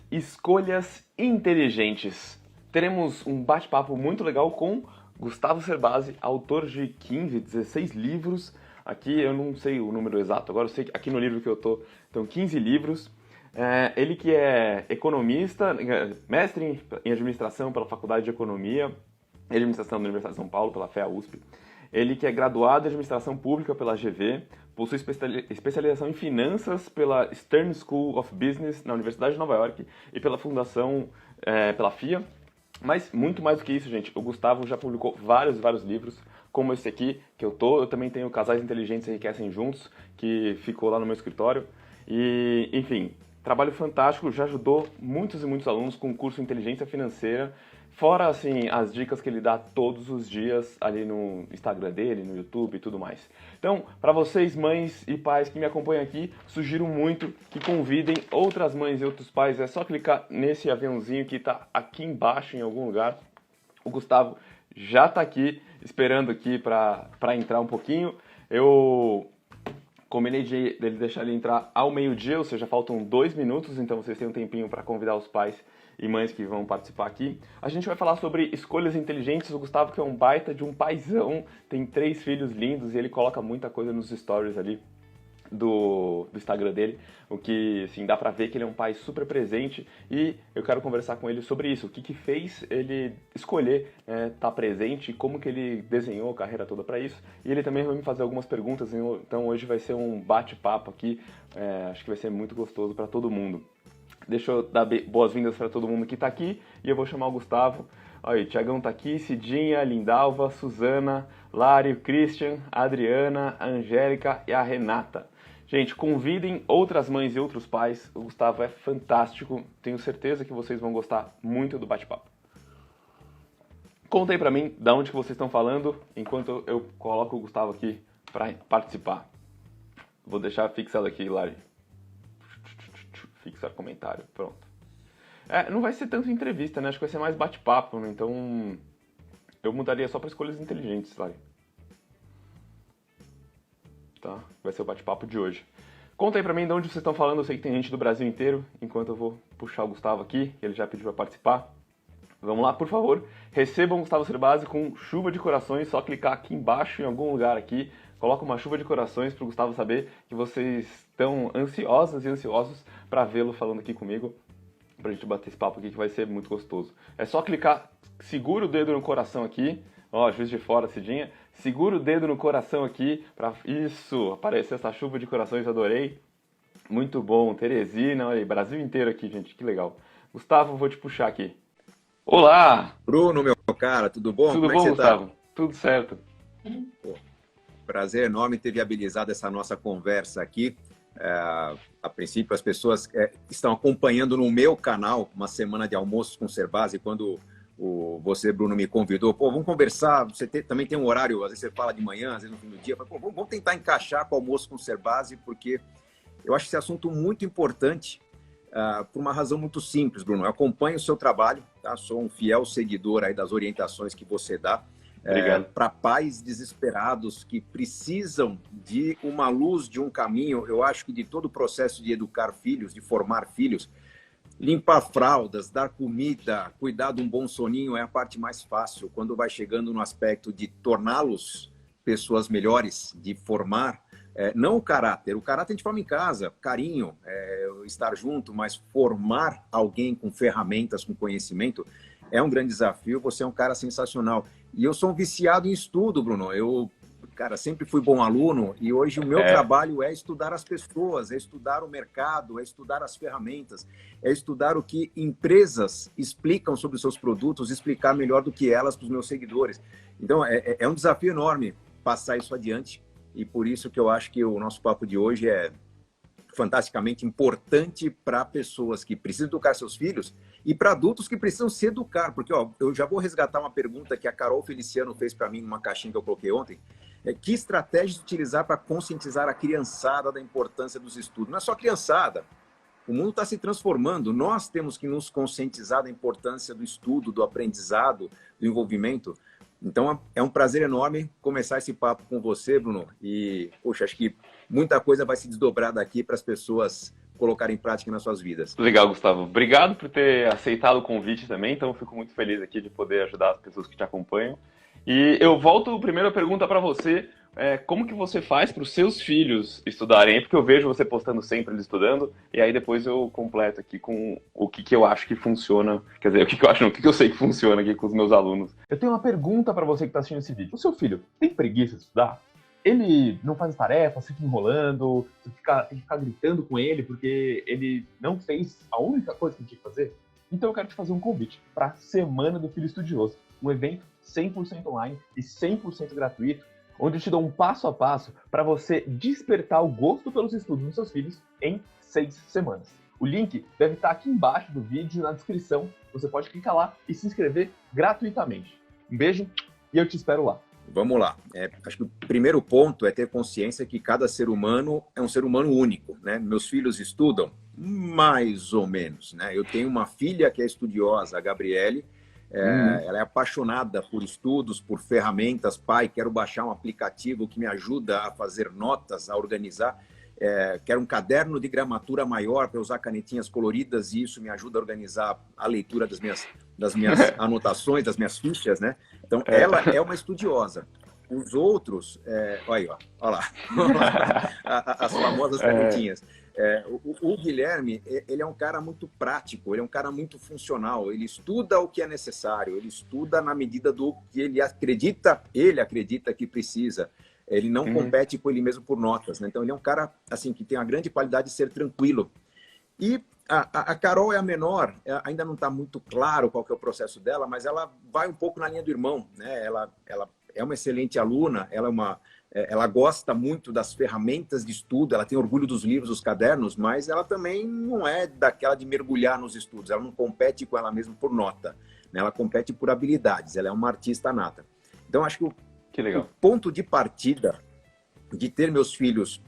Escolhas inteligentes. Teremos um bate-papo muito legal com Gustavo Cerbasi, autor de 15, 16 livros. Aqui eu não sei o número exato, agora eu sei que aqui no livro que eu tô, então 15 livros. Ele que é economista, mestre em administração pela Faculdade de Economia e Administração da Universidade de São Paulo, pela FEA USP. Ele que é graduado em administração pública pela GV, possui especialização em finanças pela Stern School of Business na Universidade de Nova York e pela fundação, pela FIA. Mas muito mais do que isso, gente, o Gustavo já publicou vários livros, como esse aqui, que eu tô. Eu também tenho Casais Inteligentes Enriquecem Juntos, que ficou lá no meu escritório. E, enfim, trabalho fantástico, já ajudou muitos e muitos alunos com o curso Inteligência Financeira. Fora, assim, as dicas que ele dá todos os dias ali no Instagram dele, no YouTube e tudo mais. Então, para vocês, mães e pais que me acompanham aqui, sugiro muito que convidem outras mães e outros pais. É só clicar nesse aviãozinho que está aqui embaixo em algum lugar. O Gustavo já está aqui, esperando aqui para entrar um pouquinho. Eu combinei dele deixar ele entrar ao meio-dia, ou seja, faltam 2 minutos, então vocês têm um tempinho para convidar os pais e mães que vão participar aqui. A gente vai falar sobre escolhas inteligentes. O Gustavo, que é um baita de um paizão, tem 3 filhos lindos e ele coloca muita coisa nos stories ali do Instagram dele, o que, assim, dá pra ver que ele é um pai super presente e eu quero conversar com ele sobre isso, o que fez ele escolher estar presente, como que ele desenhou a carreira toda pra isso, e ele também vai me fazer algumas perguntas, então hoje vai ser um bate-papo aqui, acho que vai ser muito gostoso pra todo mundo. Deixa eu dar boas-vindas para todo mundo que está aqui e eu vou chamar o Gustavo. Olha aí, Tiagão tá aqui, Cidinha, Lindalva, Suzana, Lário, Christian, a Adriana, a Angélica e a Renata. Gente, convidem outras mães e outros pais. O Gustavo é fantástico. Tenho certeza que vocês vão gostar muito do bate-papo. Conta aí pra mim de onde que vocês estão falando enquanto eu coloco o Gustavo aqui para participar. Vou deixar fixado aqui, Lário. Fixar comentário, pronto. Não vai ser tanto entrevista, né? Acho que vai ser mais bate-papo, né? Então eu mudaria só para escolhas inteligentes, sabe? Tá? Vai ser o bate-papo de hoje. Conta aí pra mim de onde vocês estão falando. Eu sei que tem gente do Brasil inteiro, enquanto eu vou puxar o Gustavo aqui, ele já pediu para participar. Vamos lá, por favor. Recebam o Gustavo Cerbasi com chuva de corações, só clicar aqui embaixo em algum lugar aqui. Coloca uma chuva de corações para o Gustavo saber que vocês estão ansiosas e ansiosos para vê-lo falando aqui comigo, para a gente bater esse papo aqui que vai ser muito gostoso. É só clicar, segura o dedo no coração aqui, ó, Juiz de Fora, Cidinha, segura o dedo no coração aqui, para isso, aparecer essa chuva de corações, adorei. Muito bom, Teresina, olha aí, Brasil inteiro aqui, gente, que legal. Gustavo, vou te puxar aqui. Olá! Bruno, meu cara, tudo bom? Tudo Como é bom, que você Gustavo? tá? Tudo certo. Pô, prazer enorme ter viabilizado essa nossa conversa aqui. A princípio, as pessoas estão acompanhando no meu canal uma semana de almoços com Cerbasi, quando você, Bruno, me convidou. Pô, vamos conversar, também tem um horário, às vezes você fala de manhã, às vezes no fim do dia. Falei, pô, vamos tentar encaixar com o almoço com Cerbasi, porque eu acho esse assunto muito importante, por uma razão muito simples, Bruno. Eu acompanho o seu trabalho, tá? Sou um fiel seguidor aí das orientações que você dá. Obrigado. Para pais desesperados que precisam de uma luz, de um caminho. Eu acho que de todo o processo de educar filhos, de formar filhos, limpar fraldas, dar comida, cuidar de um bom soninho é a parte mais fácil. Quando vai chegando no aspecto de torná-los pessoas melhores, de formar, não o caráter a gente forma em casa, carinho, estar junto, mas formar alguém com ferramentas, com conhecimento, é um grande desafio. Você é um cara sensacional. E eu sou um viciado em estudo, Bruno. Eu, cara, sempre fui bom aluno e hoje o meu trabalho é estudar as pessoas, é estudar o mercado, é estudar as ferramentas, é estudar o que empresas explicam sobre os seus produtos, explicar melhor do que elas para os meus seguidores. Então, é um desafio enorme passar isso adiante e por isso que eu acho que o nosso papo de hoje é fantasticamente importante para pessoas que precisam educar seus filhos e para adultos que precisam se educar, porque ó, eu já vou resgatar uma pergunta que a Carol Feliciano fez para mim numa caixinha que eu coloquei ontem. Que estratégias utilizar para conscientizar a criançada da importância dos estudos? Não é só criançada, o mundo está se transformando, nós temos que nos conscientizar da importância do estudo, do aprendizado, do envolvimento. Então é um prazer enorme começar esse papo com você, Bruno, e poxa, acho que muita coisa vai se desdobrar daqui para as pessoas colocar em prática nas suas vidas. Legal, Gustavo. Obrigado por ter aceitado o convite também. Então, eu fico muito feliz aqui de poder ajudar as pessoas que te acompanham. E eu volto, a primeira pergunta para você. Como que você faz para os seus filhos estudarem? Porque eu vejo você postando sempre eles estudando, e aí depois eu completo aqui com o que eu acho que funciona. Quer dizer, o que eu acho não, o que eu sei que funciona aqui com os meus alunos. Eu tenho uma pergunta para você que está assistindo esse vídeo. O seu filho tem preguiça de estudar? Ele não faz as tarefas, fica enrolando, tem que ficar gritando com ele porque ele não fez a única coisa que ele tinha que fazer? Então eu quero te fazer um convite para a Semana do Filho Estudioso, um evento 100% online e 100% gratuito, onde eu te dou um passo a passo para você despertar o gosto pelos estudos dos seus filhos em 6 semanas. O link deve estar aqui embaixo do vídeo, na descrição. Você pode clicar lá e se inscrever gratuitamente. Um beijo e eu te espero lá. Vamos lá. Acho que o primeiro ponto é ter consciência que cada ser humano é um ser humano único, né? Meus filhos estudam mais ou menos, né? Eu tenho uma filha que é estudiosa, a Gabriele. Ela é apaixonada por estudos, por ferramentas. Pai, quero baixar um aplicativo que me ajuda a fazer notas, a organizar. Quero um caderno de gramatura maior para usar canetinhas coloridas e isso me ajuda a organizar a leitura das minhas anotações, das minhas fichas, né? Então, ela é uma estudiosa. Os outros, olha lá, as famosas canetinhas. O Guilherme, ele é um cara muito prático, ele é um cara muito funcional, ele estuda o que é necessário, ele estuda na medida do que ele acredita que precisa. Ele não compete com ele mesmo por notas, né? Então ele é um cara assim que tem uma grande qualidade de ser tranquilo. E a Carol é a menor, ainda não está muito claro qual que é o processo dela, mas ela vai um pouco na linha do irmão, né? Ela é uma excelente aluna, ela gosta muito das ferramentas de estudo, ela tem orgulho dos livros, dos cadernos, mas ela também não é daquela de mergulhar nos estudos, ela não compete com ela mesma por nota, né? Ela compete por habilidades, ela é uma artista nata. Então, acho que o ponto de partida de ter meus filhos...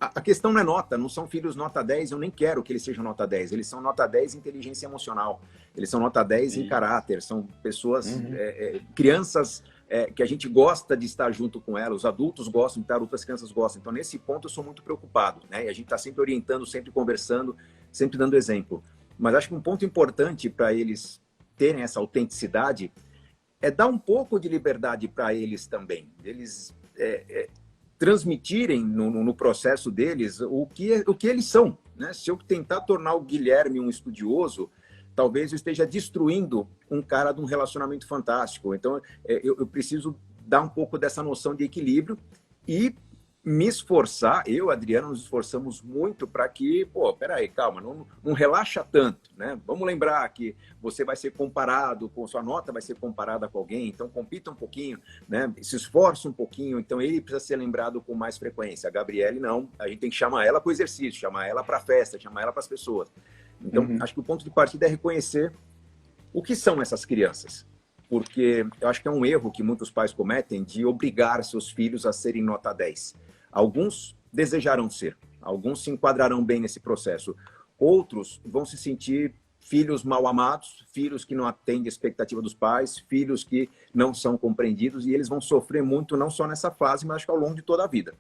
A questão não é nota, não são filhos nota 10, eu nem quero que eles sejam nota 10, eles são nota 10 em inteligência emocional, eles são nota 10 em caráter, são pessoas, crianças que a gente gosta de estar junto com elas, os adultos gostam de estar, outras crianças gostam, então nesse ponto eu sou muito preocupado, né? E a gente está sempre orientando, sempre conversando, sempre dando exemplo. Mas acho que um ponto importante para eles terem essa autenticidade é dar um pouco de liberdade para eles também, eles... transmitirem no processo deles o que eles são, né? Se eu tentar tornar o Guilherme um estudioso, talvez eu esteja destruindo um cara de um relacionamento fantástico. Então, eu preciso dar um pouco dessa noção de equilíbrio e me esforçar, eu e a Adriana nos esforçamos muito para que, peraí, calma, não relaxa tanto, né? Vamos lembrar que você vai ser comparado, sua nota vai ser comparada com alguém, então compita um pouquinho, né? Se esforça um pouquinho, então ele precisa ser lembrado com mais frequência. A Gabriele não, a gente tem que chamar ela para o exercício, chamar ela para a festa, chamar ela para as pessoas. Então, acho que o ponto de partida é reconhecer o que são essas crianças. Porque eu acho que é um erro que muitos pais cometem de obrigar seus filhos a serem nota 10. Alguns desejarão ser, alguns se enquadrarão bem nesse processo. Outros vão se sentir filhos mal amados, filhos que não atendem a expectativa dos pais, filhos que não são compreendidos, e eles vão sofrer muito, não só nessa fase, mas acho que ao longo de toda a vida.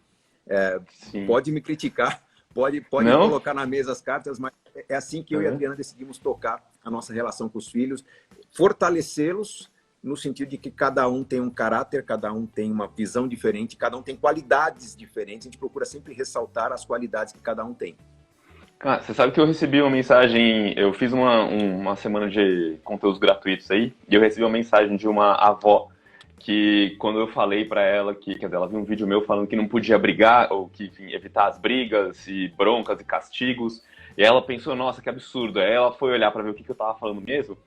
Pode me criticar, pode colocar na mesa as cartas, mas é assim que eu e a Adriana decidimos tocar a nossa relação com os filhos, fortalecê-los no sentido de que cada um tem um caráter, cada um tem uma visão diferente, cada um tem qualidades diferentes, a gente procura sempre ressaltar as qualidades que cada um tem. Cara, você sabe que eu recebi uma mensagem, eu fiz uma semana de conteúdos gratuitos aí, e eu recebi uma mensagem de uma avó que quando eu falei pra ela que, quer dizer, ela viu um vídeo meu falando que não podia brigar, ou que, enfim, evitar as brigas e broncas e castigos, e ela pensou, nossa, que absurdo. Aí ela foi olhar pra ver o que eu tava falando mesmo,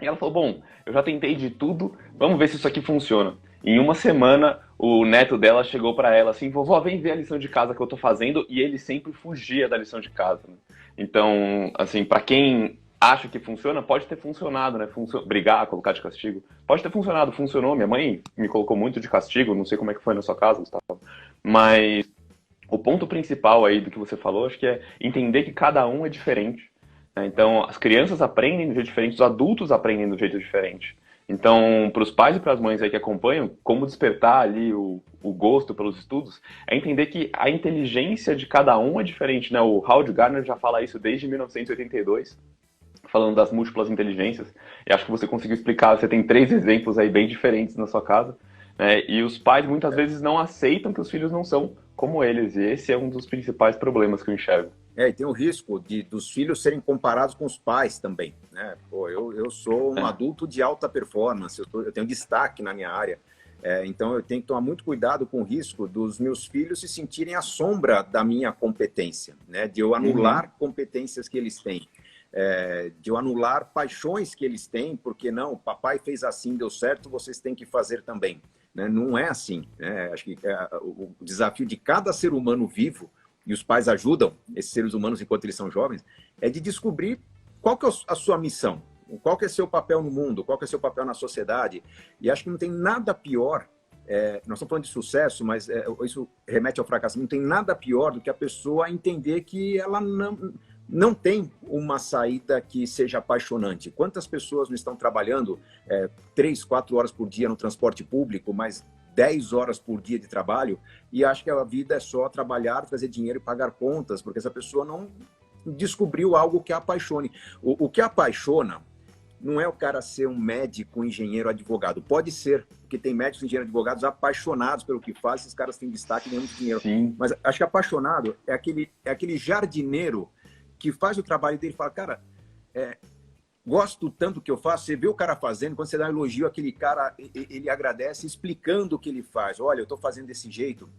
e ela falou, bom, eu já tentei de tudo, vamos ver se isso aqui funciona. Em uma semana, o neto dela chegou pra ela assim, vovó, vem ver a lição de casa que eu tô fazendo, e ele sempre fugia da lição de casa, né? Então, assim, pra quem acha que funciona, pode ter funcionado, né? Brigar, colocar de castigo, pode ter funcionado, funcionou. Minha mãe me colocou muito de castigo, não sei como é que foi na sua casa, Gustavo, mas o ponto principal aí do que você falou, acho que é entender que cada um é diferente. Então, as crianças aprendem de jeito diferente, os adultos aprendem de jeito diferente. Então, para os pais e para as mães aí que acompanham, como despertar ali o gosto pelos estudos, é entender que a inteligência de cada um é diferente, né? O Howard Gardner já fala isso desde 1982, falando das múltiplas inteligências. E acho que você conseguiu explicar, você tem 3 exemplos aí bem diferentes na sua casa, né? E os pais muitas vezes não aceitam que os filhos não são como eles, e esse é um dos principais problemas que eu enxergo. E tem o risco dos filhos serem comparados com os pais também, né? Pô, eu sou um adulto de alta performance, eu tenho destaque na minha área, então eu tenho que tomar muito cuidado com o risco dos meus filhos se sentirem à sombra da minha competência, né? De eu anular competências que eles têm, de eu anular paixões que eles têm, porque não, papai fez assim, deu certo, vocês têm que fazer também, né? Não é assim, né? Acho que o desafio de cada ser humano vivo, e os pais ajudam esses seres humanos enquanto eles são jovens, é de descobrir qual que é a sua missão, qual que é seu papel no mundo, qual que é seu papel na sociedade. E acho que não tem nada pior, nós estamos falando de sucesso, mas isso remete ao fracasso, não tem nada pior do que a pessoa entender que ela não tem uma saída que seja apaixonante. Quantas pessoas não estão trabalhando 3, 4 horas por dia no transporte público, mas 10 horas por dia de trabalho, e acha que a vida é só trabalhar, trazer dinheiro e pagar contas, porque essa pessoa não descobriu algo que a apaixone. O que apaixona não é o cara ser um médico, um engenheiro, advogado. Pode ser, porque tem médicos, engenheiros, advogados apaixonados pelo que fazem, esses caras têm destaque e ganham muito dinheiro. Sim. Mas acho que apaixonado é aquele jardineiro que faz o trabalho dele e fala, cara, gosto tanto do que eu faço, você vê o cara fazendo, quando você dá um elogio, aquele cara, ele agradece explicando o que ele faz. Olha, eu estou fazendo desse jeito,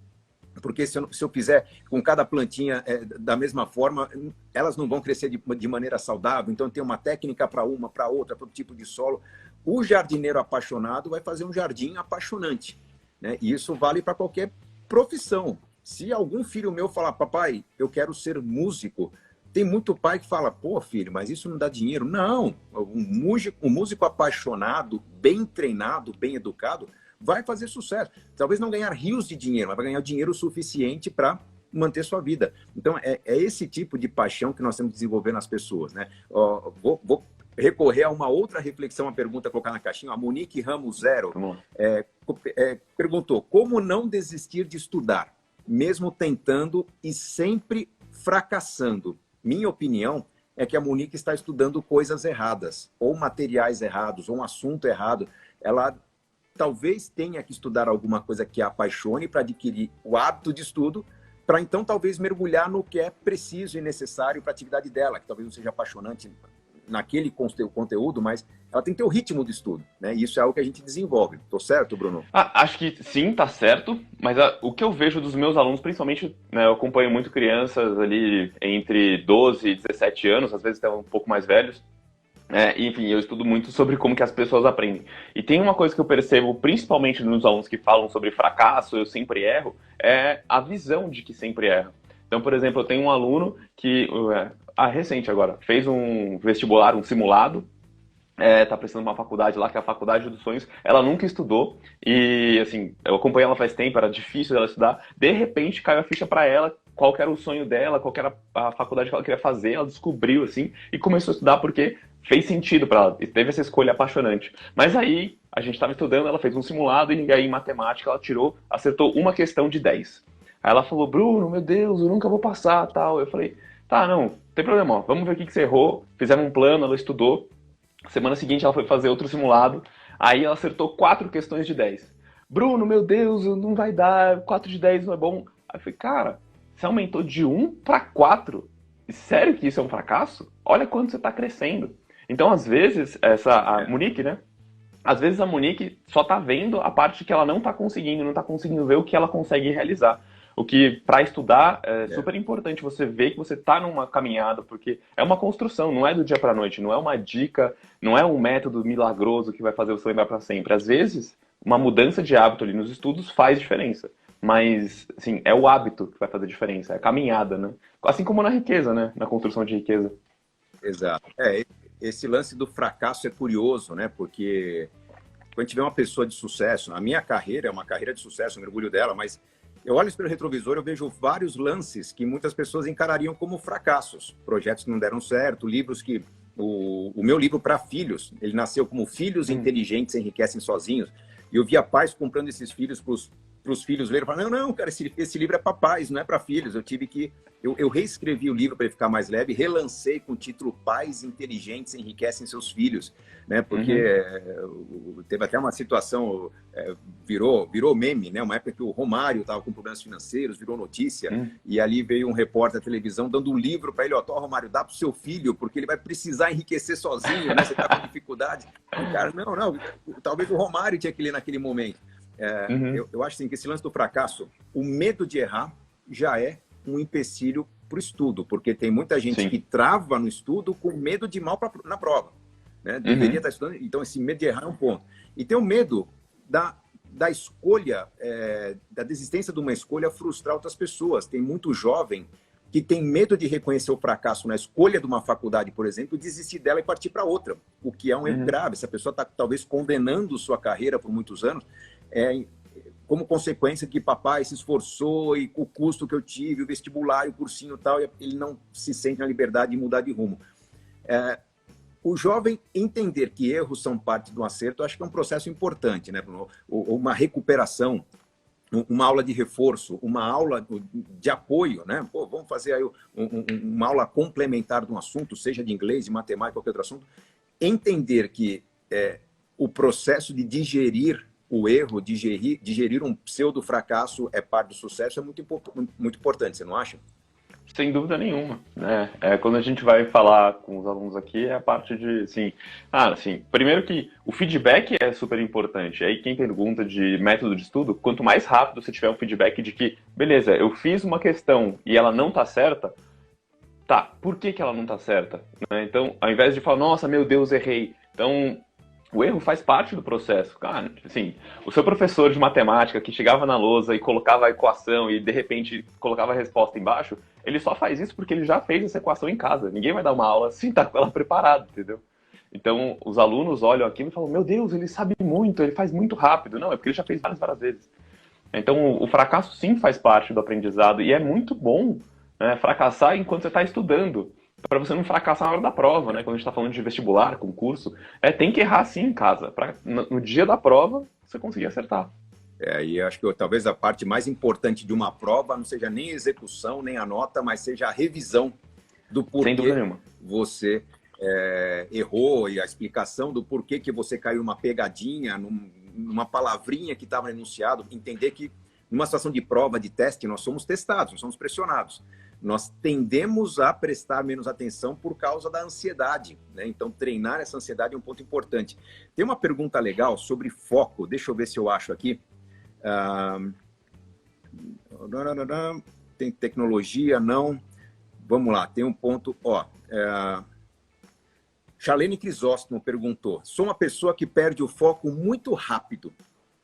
porque se eu fizer com cada plantinha da mesma forma, elas não vão crescer de maneira saudável, então tem uma técnica para uma, para outra, para o tipo de solo. O jardineiro apaixonado vai fazer um jardim apaixonante, né? E isso vale para qualquer profissão. Se algum filho meu falar, papai, eu quero ser músico, tem muito pai que fala, pô, filho, mas isso não dá dinheiro. Não, um músico apaixonado, bem treinado, bem educado, vai fazer sucesso. Talvez não ganhar rios de dinheiro, mas vai ganhar dinheiro suficiente para manter sua vida. Então, é esse tipo de paixão que nós temos que desenvolver nas pessoas, né? Vou recorrer a uma outra reflexão, uma pergunta colocar na caixinha. A Monique Ramos Zero perguntou, como não desistir de estudar, mesmo tentando e sempre fracassando? Minha opinião é que a Monique está estudando coisas erradas, ou materiais errados, ou um assunto errado. Ela talvez tenha que estudar alguma coisa que a apaixone para adquirir o hábito de estudo, para então talvez mergulhar no que é preciso e necessário para a atividade dela, que talvez não seja apaixonante naquele conteúdo, mas ela tem que ter o ritmo do estudo, né? E isso é algo que a gente desenvolve. Tô certo, Bruno? Acho que sim, tá certo, mas o que eu vejo dos meus alunos, principalmente, né, eu acompanho muito crianças ali entre 12 e 17 anos, às vezes até um pouco mais velhos, enfim, eu estudo muito sobre como que as pessoas aprendem. E tem uma coisa que eu percebo, principalmente nos alunos que falam sobre fracasso, eu sempre erro, é a visão de que sempre erra. Então, por exemplo, eu tenho um aluno que, recente agora, fez um vestibular, um simulado, tá prestando uma faculdade lá, que é a Faculdade dos Sonhos. Ela nunca estudou e, assim, eu acompanhei ela faz tempo, era difícil ela estudar. De repente, caiu a ficha para ela, qual que era o sonho dela, qual que era a faculdade que ela queria fazer. Ela descobriu, assim, e começou a estudar porque fez sentido para ela. E teve essa escolha apaixonante. Mas aí, a gente estava estudando, ela fez um simulado e aí em matemática ela acertou uma questão de 10. Aí ela falou, Bruno, meu Deus, eu nunca vou passar, tal. Eu falei, tá, não tem problema, ó, vamos ver o que você errou. Fizemos um plano, ela estudou. Semana seguinte ela foi fazer outro simulado, aí ela acertou 4 questões de 10. Bruno, meu Deus, não vai dar, 4 de 10 não é bom. Aí eu falei, cara, você aumentou de 1 para 4? Sério que isso é um fracasso? Olha quanto você está crescendo. Então, às vezes, a Monique, né? Às vezes a Monique só tá vendo a parte que ela não tá conseguindo ver o que ela consegue realizar. O que, para estudar, é super importante você ver que você tá numa caminhada, porque é uma construção, não é do dia pra noite, não é uma dica, não é um método milagroso que vai fazer você lembrar para sempre. Às vezes, uma mudança de hábito ali nos estudos faz diferença. Mas, assim, é o hábito que vai fazer diferença, é a caminhada, né? Assim como na riqueza, né? Na construção de riqueza. Exato. Esse lance do fracasso é curioso, né? Porque quando a gente vê uma pessoa de sucesso, a minha carreira é uma carreira de sucesso, eu me orgulho dela, mas eu olho pelo retrovisor, eu vejo vários lances que muitas pessoas encarariam como fracassos. Projetos que não deram certo, livros que o meu livro para filhos. Ele nasceu como Filhos Inteligentes Enriquecem Sozinhos. E eu via pais comprando esses filhos para os filhos lerem. Eu falava, não, cara, esse livro é para pais, não é para filhos. Eu reescrevi o livro para ele ficar mais leve, relancei com o título Pais Inteligentes Enriquecem Seus Filhos, né? Porque teve até uma situação, virou meme, né? Uma época que o Romário estava com problemas financeiros, virou notícia, e ali veio um repórter da televisão dando um livro para ele, ó, Romário, dá para o seu filho, porque ele vai precisar enriquecer sozinho, né? Você está com dificuldade. E, cara, não, talvez o Romário tinha que ler naquele momento. Eu acho assim, que esse lance do fracasso, o medo de errar já é um empecilho para o estudo, porque tem muita gente que trava no estudo com medo de ir mal na prova, né? Deveria estar estudando, então esse medo de errar é um ponto. E tem o medo da escolha, da desistência de uma escolha frustrar outras pessoas. Tem muito jovem que tem medo de reconhecer o fracasso na escolha de uma faculdade, por exemplo, desistir dela e partir para outra, o que é um erro grave. Essa pessoa está talvez condenando sua carreira por muitos anos, como consequência que papai se esforçou e o custo que eu tive, o vestibular, o cursinho e tal, ele não se sente na liberdade de mudar de rumo. O jovem entender que erros são parte do acerto, eu acho que é um processo importante, né, Bruno? Uma recuperação, uma aula de reforço, uma aula de apoio, né? Pô, vamos fazer aí uma aula complementar de um assunto, seja de inglês, de matemática, qualquer outro assunto. Entender que o processo de digerir o erro, digerir um pseudo-fracasso é parte do sucesso, é muito importante, você não acha? Sem dúvida nenhuma, né? Quando a gente vai falar com os alunos aqui, é a parte de, assim, primeiro que o feedback é super importante. Aí quem pergunta de método de estudo, quanto mais rápido você tiver um feedback de que, beleza, eu fiz uma questão e ela não tá certa, tá, por que ela não tá certa? Né? Então, ao invés de falar, nossa, meu Deus, errei. Então, o erro faz parte do processo. Cara, assim, o seu professor de matemática que chegava na lousa e colocava a equação e de repente colocava a resposta embaixo, ele só faz isso porque ele já fez essa equação em casa. Ninguém vai dar uma aula assim, tá com ela preparada, entendeu? Então, os alunos olham aquilo e falam, meu Deus, ele sabe muito, ele faz muito rápido. Não, é porque ele já fez várias vezes. Então, o fracasso sim faz parte do aprendizado e é muito bom, né, fracassar enquanto você está estudando, para você não fracassar na hora da prova, né? Quando a gente está falando de vestibular, concurso, tem que errar sim em casa, para no dia da prova você conseguir acertar. E acho que talvez a parte mais importante de uma prova não seja nem a execução, nem a nota, mas seja a revisão do porquê você errou e a explicação do porquê que você caiu numa pegadinha, numa palavrinha que estava no enunciado. Entender que numa situação de prova, de teste, nós somos testados, nós somos pressionados. Nós tendemos a prestar menos atenção por causa da ansiedade, né? Então, treinar essa ansiedade é um ponto importante. Tem uma pergunta legal sobre foco. Deixa eu ver se eu acho aqui. Tem tecnologia? Não. Vamos lá, tem um ponto. Charlene Crisóstomo perguntou: sou uma pessoa que perde o foco muito rápido.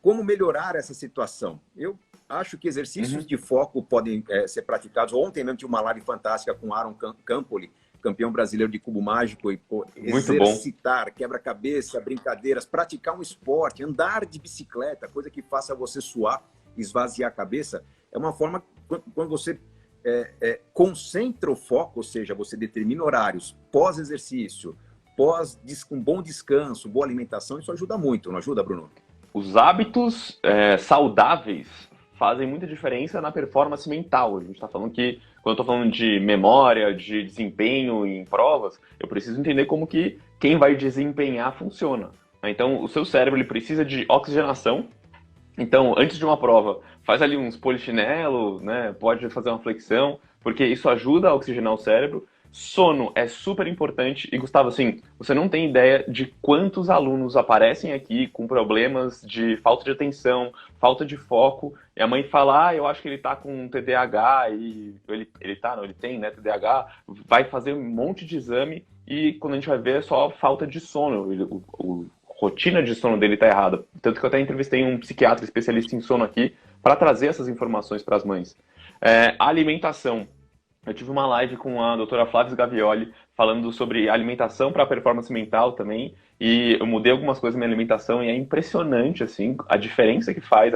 Como melhorar essa situação? Eu acho que exercícios de foco podem ser praticados. Ontem mesmo tinha uma live fantástica com Aaron Campoli, campeão brasileiro de cubo mágico, e exercitar, quebra-cabeça, brincadeiras, praticar um esporte, andar de bicicleta, coisa que faça você suar, esvaziar a cabeça. É uma forma, quando você concentra o foco, ou seja, você determina horários pós-exercício, um bom descanso, boa alimentação, isso ajuda muito, não ajuda, Bruno? Os hábitos saudáveis fazem muita diferença na performance mental. A gente está falando que, quando eu estou falando de memória, de desempenho em provas, eu preciso entender como que quem vai desempenhar funciona. Então, o seu cérebro ele precisa de oxigenação. Então, antes de uma prova, faz ali uns polichinelo, né? Pode fazer uma flexão, porque isso ajuda a oxigenar o cérebro. Sono é super importante. E, Gustavo, assim, você não tem ideia de quantos alunos aparecem aqui com problemas de falta de atenção, falta de foco, e a mãe fala, eu acho que ele tá com TDAH, e ele tem, né, TDAH, vai fazer um monte de exame, e quando a gente vai ver é só falta de sono, a rotina de sono dele tá errada. Tanto que eu até entrevistei um psiquiatra especialista em sono aqui para trazer essas informações para as mães. A alimentação. Eu tive uma live com a doutora Flávia Gavioli falando sobre alimentação para performance mental também, e eu mudei algumas coisas na minha alimentação e é impressionante assim, a diferença que faz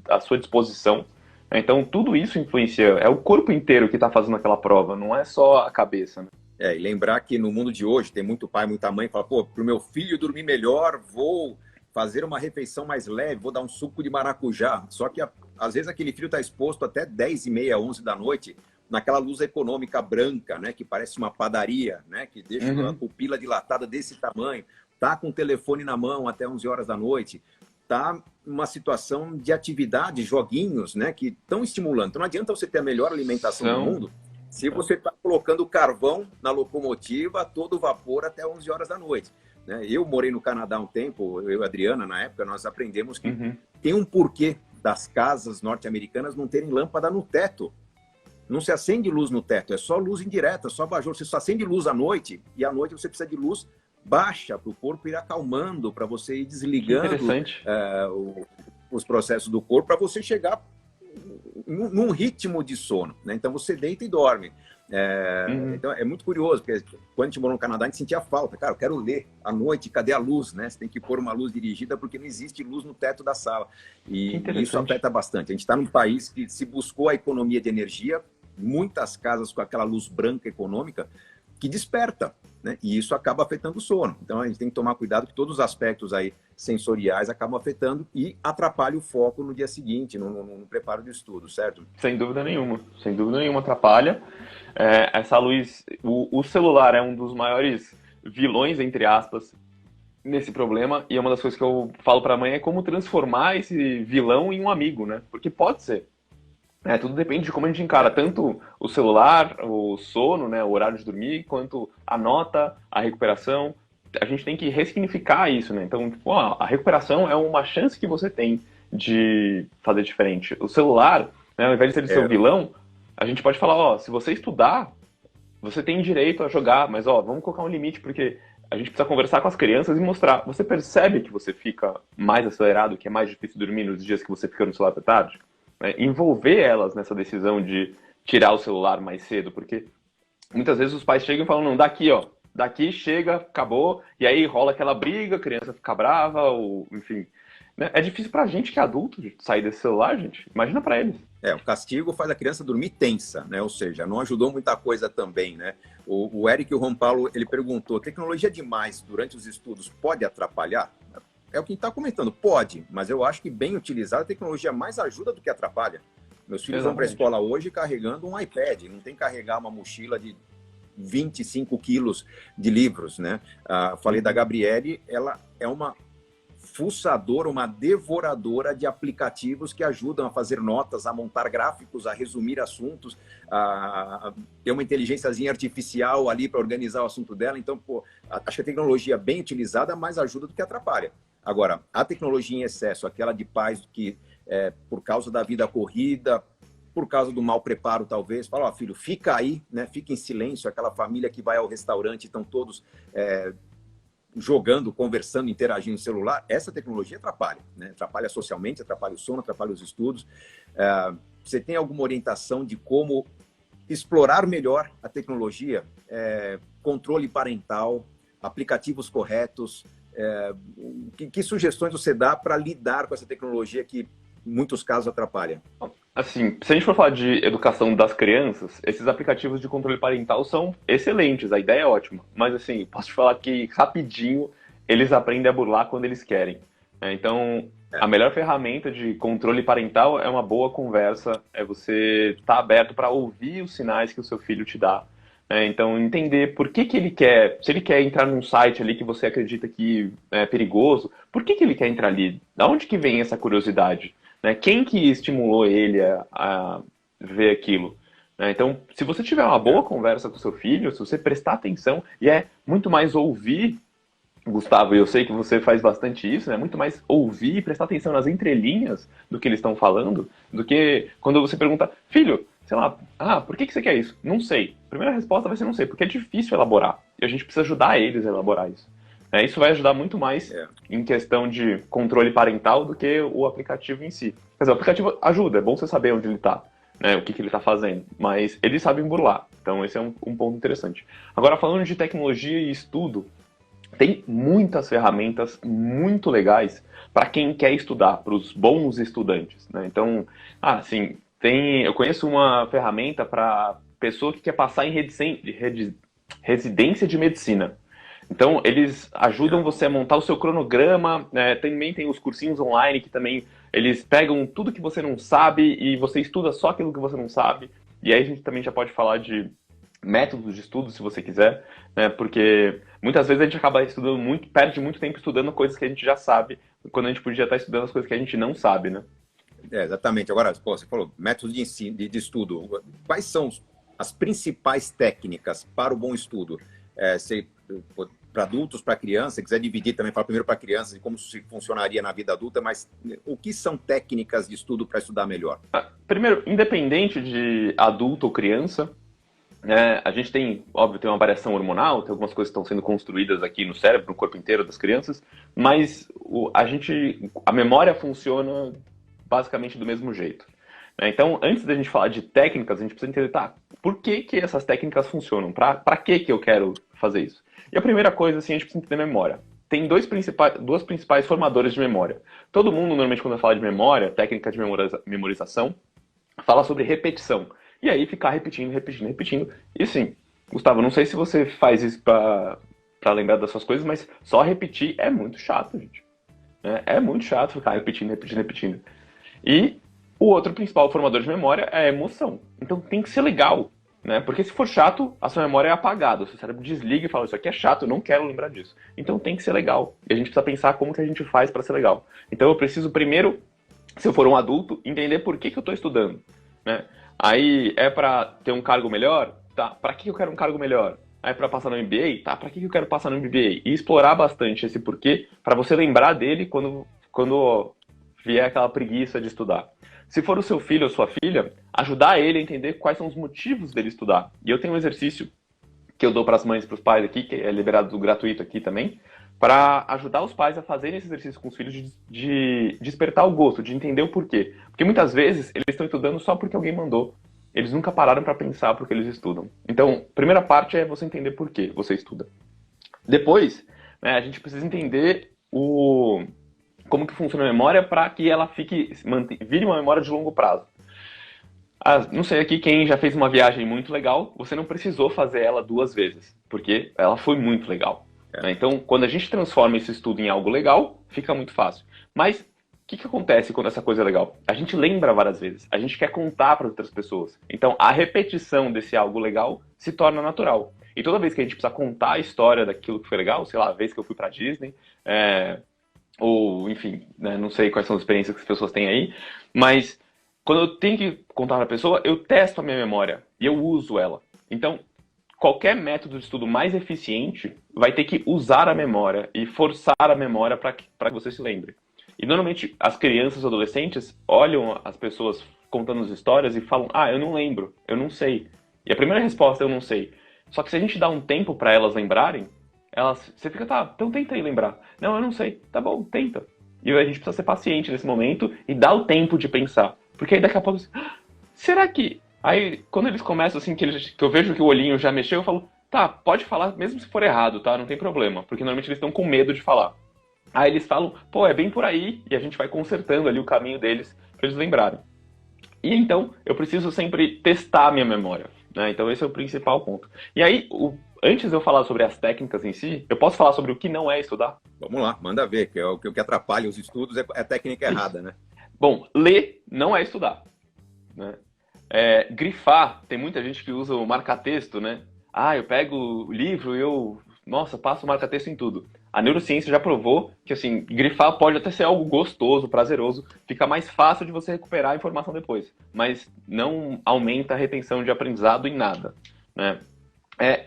a sua disposição. Então tudo isso influencia, é o corpo inteiro que está fazendo aquela prova, não é só a cabeça, né? E lembrar que no mundo de hoje tem muito pai, muita mãe que fala, pô, para o meu filho dormir melhor, vou fazer uma refeição mais leve, vou dar um suco de maracujá. Só que às vezes aquele filho está exposto até 10h30, 11 da noite, naquela luz econômica branca, né, que parece uma padaria, né, que deixa a pupila dilatada desse tamanho, tá com o telefone na mão até 11 horas da noite, tá numa situação de atividade, joguinhos, né, que estão estimulando. Então não adianta você ter a melhor alimentação do mundo se você está colocando carvão na locomotiva a todo vapor até 11 horas da noite. Né? Eu morei no Canadá há um tempo, eu e a Adriana, na época, nós aprendemos que tem um porquê das casas norte-americanas não terem lâmpada no teto. Não se acende luz no teto, é só luz indireta, só abajur. Você só acende luz à noite, e à noite você precisa de luz baixa para o corpo ir acalmando, para você ir desligando os processos do corpo, para você chegar num ritmo de sono, né? Então você deita e dorme. Então é muito curioso, porque quando a gente morou no Canadá, a gente sentia falta. Cara, eu quero ler à noite, cadê a luz, né? Você tem que pôr uma luz dirigida porque não existe luz no teto da sala. E isso afeta bastante. A gente está num país que se buscou a economia de energia, muitas casas com aquela luz branca econômica, que desperta, né? E isso acaba afetando o sono. Então a gente tem que tomar cuidado que todos os aspectos aí sensoriais acabam afetando e atrapalha o foco no dia seguinte, no preparo de estudo, certo? Sem dúvida nenhuma atrapalha. Essa luz, o celular é um dos maiores vilões, entre aspas, nesse problema, e uma das coisas que eu falo para a mãe é como transformar esse vilão em um amigo, né? Porque pode ser. Tudo depende de como a gente encara tanto o celular, o sono, né, o horário de dormir, quanto a nota, a recuperação. A gente tem que ressignificar isso, né? Então, tipo, a recuperação é uma chance que você tem de fazer diferente. O celular, né, ao invés de ser seu vilão, a gente pode falar, se você estudar, você tem direito a jogar, mas vamos colocar um limite, porque a gente precisa conversar com as crianças e mostrar. Você percebe que você fica mais acelerado, que é mais difícil dormir nos dias que você fica no celular até tarde? Envolver elas nessa decisão de tirar o celular mais cedo, porque muitas vezes os pais chegam e falam, não, daqui chega, acabou, e aí rola aquela briga, a criança fica brava, ou enfim. Né? É difícil pra gente que é adulto sair desse celular, gente. Imagina pra eles. O castigo faz a criança dormir tensa, né? Ou seja, não ajudou muita coisa também, né? O Eric e o Juan Paulo, ele perguntou, tecnologia demais durante os estudos pode atrapalhar? É o que a gente está comentando, pode, mas eu acho que bem utilizada a tecnologia mais ajuda do que atrapalha. Meus filhos vão para a escola hoje carregando um iPad, não tem que carregar uma mochila de 25 quilos de livros, né? Falei da Gabriele, ela é uma fuçadora, uma devoradora de aplicativos que ajudam a fazer notas, a montar gráficos, a resumir assuntos, a ter uma inteligênciazinha artificial ali para organizar o assunto dela. Então, acho que a tecnologia bem utilizada mais ajuda do que atrapalha. Agora, a tecnologia em excesso, aquela de pais que, por causa da vida corrida, por causa do mau preparo, talvez, fala, filho, fica aí, né? Fica em silêncio, aquela família que vai ao restaurante, estão todos jogando, conversando, interagindo no celular, essa tecnologia atrapalha, né? Atrapalha socialmente, atrapalha o sono, atrapalha os estudos. Você tem alguma orientação de como explorar melhor a tecnologia? Controle parental, aplicativos corretos, que sugestões você dá para lidar com essa tecnologia que, em muitos casos, atrapalha? Assim, se a gente for falar de educação das crianças, esses aplicativos de controle parental são excelentes, a ideia é ótima. Mas, assim, posso te falar que, rapidinho, eles aprendem a burlar quando eles querem. Então, a melhor ferramenta de controle parental é uma boa conversa, é você estar aberto para ouvir os sinais que o seu filho te dá. Então, entender por que ele quer, se ele quer entrar num site ali que você acredita que é perigoso, por que ele quer entrar ali? Da onde que vem essa curiosidade? Quem que estimulou ele a ver aquilo? Então, se você tiver uma boa conversa com seu filho, se você prestar atenção, e é muito mais ouvir, Gustavo, e eu sei que você faz bastante isso, muito mais ouvir e prestar atenção nas entrelinhas do que eles estão falando, do que quando você pergunta, filho, sei lá, por que você quer isso? Não sei. A primeira resposta vai ser não sei, porque é difícil elaborar. E a gente precisa ajudar eles a elaborar isso. Isso vai ajudar muito mais em questão de controle parental do que o aplicativo em si. Quer dizer, o aplicativo ajuda, é bom você saber onde ele está, o que ele está fazendo, mas eles sabem burlar. Então esse é um ponto interessante. Agora, falando de tecnologia e estudo, tem muitas ferramentas muito legais para quem quer estudar, para os bons estudantes. Então, eu conheço uma ferramenta para pessoa que quer passar em residência de medicina. Então, eles ajudam você a montar o seu cronograma, né? Também tem os cursinhos online que também eles pegam tudo que você não sabe e você estuda só aquilo que você não sabe. E aí a gente também já pode falar de métodos de estudo, se você quiser, né? Porque muitas vezes a gente acaba estudando muito, perde muito tempo estudando coisas que a gente já sabe, quando a gente podia estar estudando as coisas que a gente não sabe, né? Exatamente. Agora, pô, você falou método de ensino, de estudo. Quais são as principais técnicas para o bom estudo? Para adultos, para crianças, se quiser dividir também, fala primeiro para crianças e como isso funcionaria na vida adulta, mas o que são técnicas de estudo para estudar melhor? Primeiro, independente de adulto ou criança, a gente tem, óbvio, tem uma variação hormonal, tem algumas coisas que estão sendo construídas aqui no cérebro, no corpo inteiro das crianças, mas a memória funciona basicamente do mesmo jeito. Então, antes da gente falar de técnicas, a gente precisa entender, tá, por que essas técnicas funcionam? Para que eu quero fazer isso? E a primeira coisa, assim, a gente precisa entender memória. Tem duas principais formadoras de memória. Todo mundo, normalmente, quando fala de memória, técnica de memorização, fala sobre repetição. E aí, ficar repetindo, repetindo, repetindo. E sim, Gustavo, não sei se você faz isso para lembrar das suas coisas, mas só repetir é muito chato, gente. É muito chato ficar repetindo, repetindo, repetindo. E o outro principal formador de memória é a emoção. Então tem que ser legal, né? Porque se for chato, a sua memória é apagada. O seu cérebro desliga e fala, isso aqui é chato, eu não quero lembrar disso. Então tem que ser legal. E a gente precisa pensar como que a gente faz para ser legal. Então eu preciso primeiro, se eu for um adulto, entender por que eu estou estudando, né? Aí é para ter um cargo melhor? Tá. Para que eu quero um cargo melhor? Aí para passar no MBA? Tá. Para que eu quero passar no MBA? E explorar bastante esse porquê para você lembrar dele quando vier aquela preguiça de estudar. Se for o seu filho ou sua filha, ajudar ele a entender quais são os motivos dele estudar. E eu tenho um exercício que eu dou para as mães e para os pais aqui, que é liberado gratuito aqui também, para ajudar os pais a fazerem esse exercício com os filhos de despertar o gosto, de entender o porquê. Porque muitas vezes eles estão estudando só porque alguém mandou. Eles nunca pararam para pensar por que eles estudam. Então, a primeira parte é você entender por que você estuda. Depois, a gente precisa entender como que funciona a memória para que ela vire uma memória de longo prazo. Não sei aqui quem já fez uma viagem muito legal, você não precisou fazer ela 2 vezes, porque ela foi muito legal. Então, quando a gente transforma esse estudo em algo legal, fica muito fácil. Mas o que acontece quando essa coisa é legal? A gente lembra várias vezes, a gente quer contar para outras pessoas. Então, a repetição desse algo legal se torna natural. E toda vez que a gente precisa contar a história daquilo que foi legal, sei lá, a vez que eu fui para Disney, ou enfim, né, não sei quais são as experiências que as pessoas têm aí, mas quando eu tenho que contar para a pessoa, eu testo a minha memória e eu uso ela. Então, qualquer método de estudo mais eficiente vai ter que usar a memória e forçar a memória para que você se lembre. E normalmente as crianças e adolescentes olham as pessoas contando as histórias e falam, eu não lembro, eu não sei. E a primeira resposta é eu não sei. Só que se a gente dá um tempo para elas lembrarem, você fica, tá, então tenta aí lembrar. Não, eu não sei. Tá bom, tenta. E a gente precisa ser paciente nesse momento e dar o tempo de pensar. Porque aí daqui a pouco, será que... Aí, quando eles começam assim, que eu vejo que o olhinho já mexeu, eu falo, tá, pode falar mesmo se for errado, tá? Não tem problema. Porque normalmente eles estão com medo de falar. Aí eles falam, pô, é bem por aí. E a gente vai consertando ali o caminho deles pra eles lembrarem. E então, eu preciso sempre testar a minha memória, né? Então esse é o principal ponto. E aí, antes de eu falar sobre as técnicas em si, eu posso falar sobre o que não é estudar? Vamos lá, manda ver, que o que atrapalha os estudos é a técnica errada, né? Bom, ler não é estudar, né? Grifar, tem muita gente que usa o marca-texto, né? Eu pego o livro e passo o marca-texto em tudo. A neurociência já provou que, assim, grifar pode até ser algo gostoso, prazeroso, fica mais fácil de você recuperar a informação depois, mas não aumenta a retenção de aprendizado em nada, né?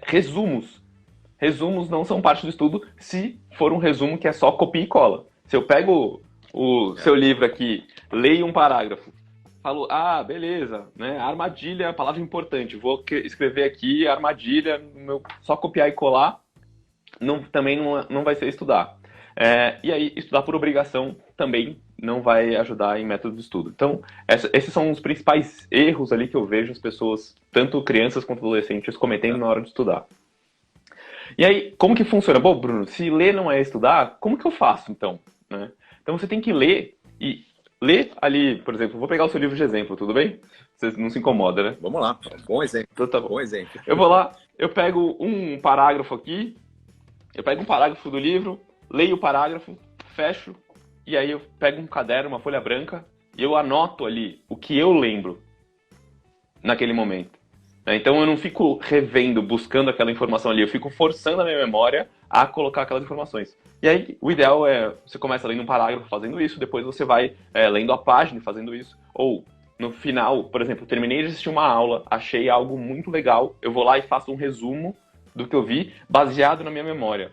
Resumos. Resumos não são parte do estudo se for um resumo que é só copia e cola. Se eu pego o seu livro aqui, leio um parágrafo, falo, beleza, né? Armadilha, palavra importante, vou escrever aqui armadilha, só copiar e colar, também não vai ser estudar. E aí, estudar por obrigação também não vai ajudar em método de estudo. Então, esses são os principais erros ali que eu vejo as pessoas, tanto crianças quanto adolescentes, cometendo na hora de estudar. E aí, como que funciona? Bom, Bruno, se ler não é estudar, como que eu faço, então? Né? Então, você tem que ler e lê ali, por exemplo, vou pegar o seu livro de exemplo, tudo bem? Você não se incomoda, né? Vamos lá, bom exemplo, Então tá bom. bom exemplo. Eu vou lá, eu pego um parágrafo aqui, eu pego um parágrafo do livro, leio o parágrafo, fecho, e aí eu pego um caderno, uma folha branca, e eu anoto ali o que eu lembro naquele momento. Então eu não fico revendo, buscando aquela informação ali, eu fico forçando a minha memória a colocar aquelas informações. E aí o ideal é, você começa lendo um parágrafo fazendo isso, depois você vai lendo a página e fazendo isso. Ou no final, por exemplo, terminei de assistir uma aula, achei algo muito legal, eu vou lá e faço um resumo do que eu vi, baseado na minha memória.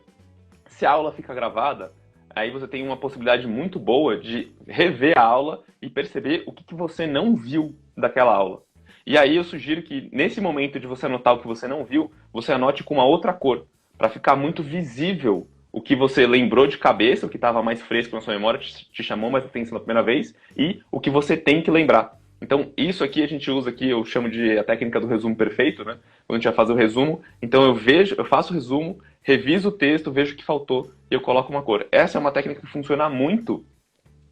Se a aula fica gravada, aí você tem uma possibilidade muito boa de rever a aula e perceber o que você não viu daquela aula. E aí eu sugiro que, nesse momento de você anotar o que você não viu, você anote com uma outra cor, para ficar muito visível o que você lembrou de cabeça, o que estava mais fresco na sua memória, te chamou mais atenção na primeira vez, e o que você tem que lembrar. Então, isso aqui a gente usa aqui, eu chamo de a técnica do resumo perfeito, né? Quando a gente vai fazer o resumo, então eu faço o resumo, reviso o texto, vejo o que faltou e eu coloco uma cor. Essa é uma técnica que funciona muito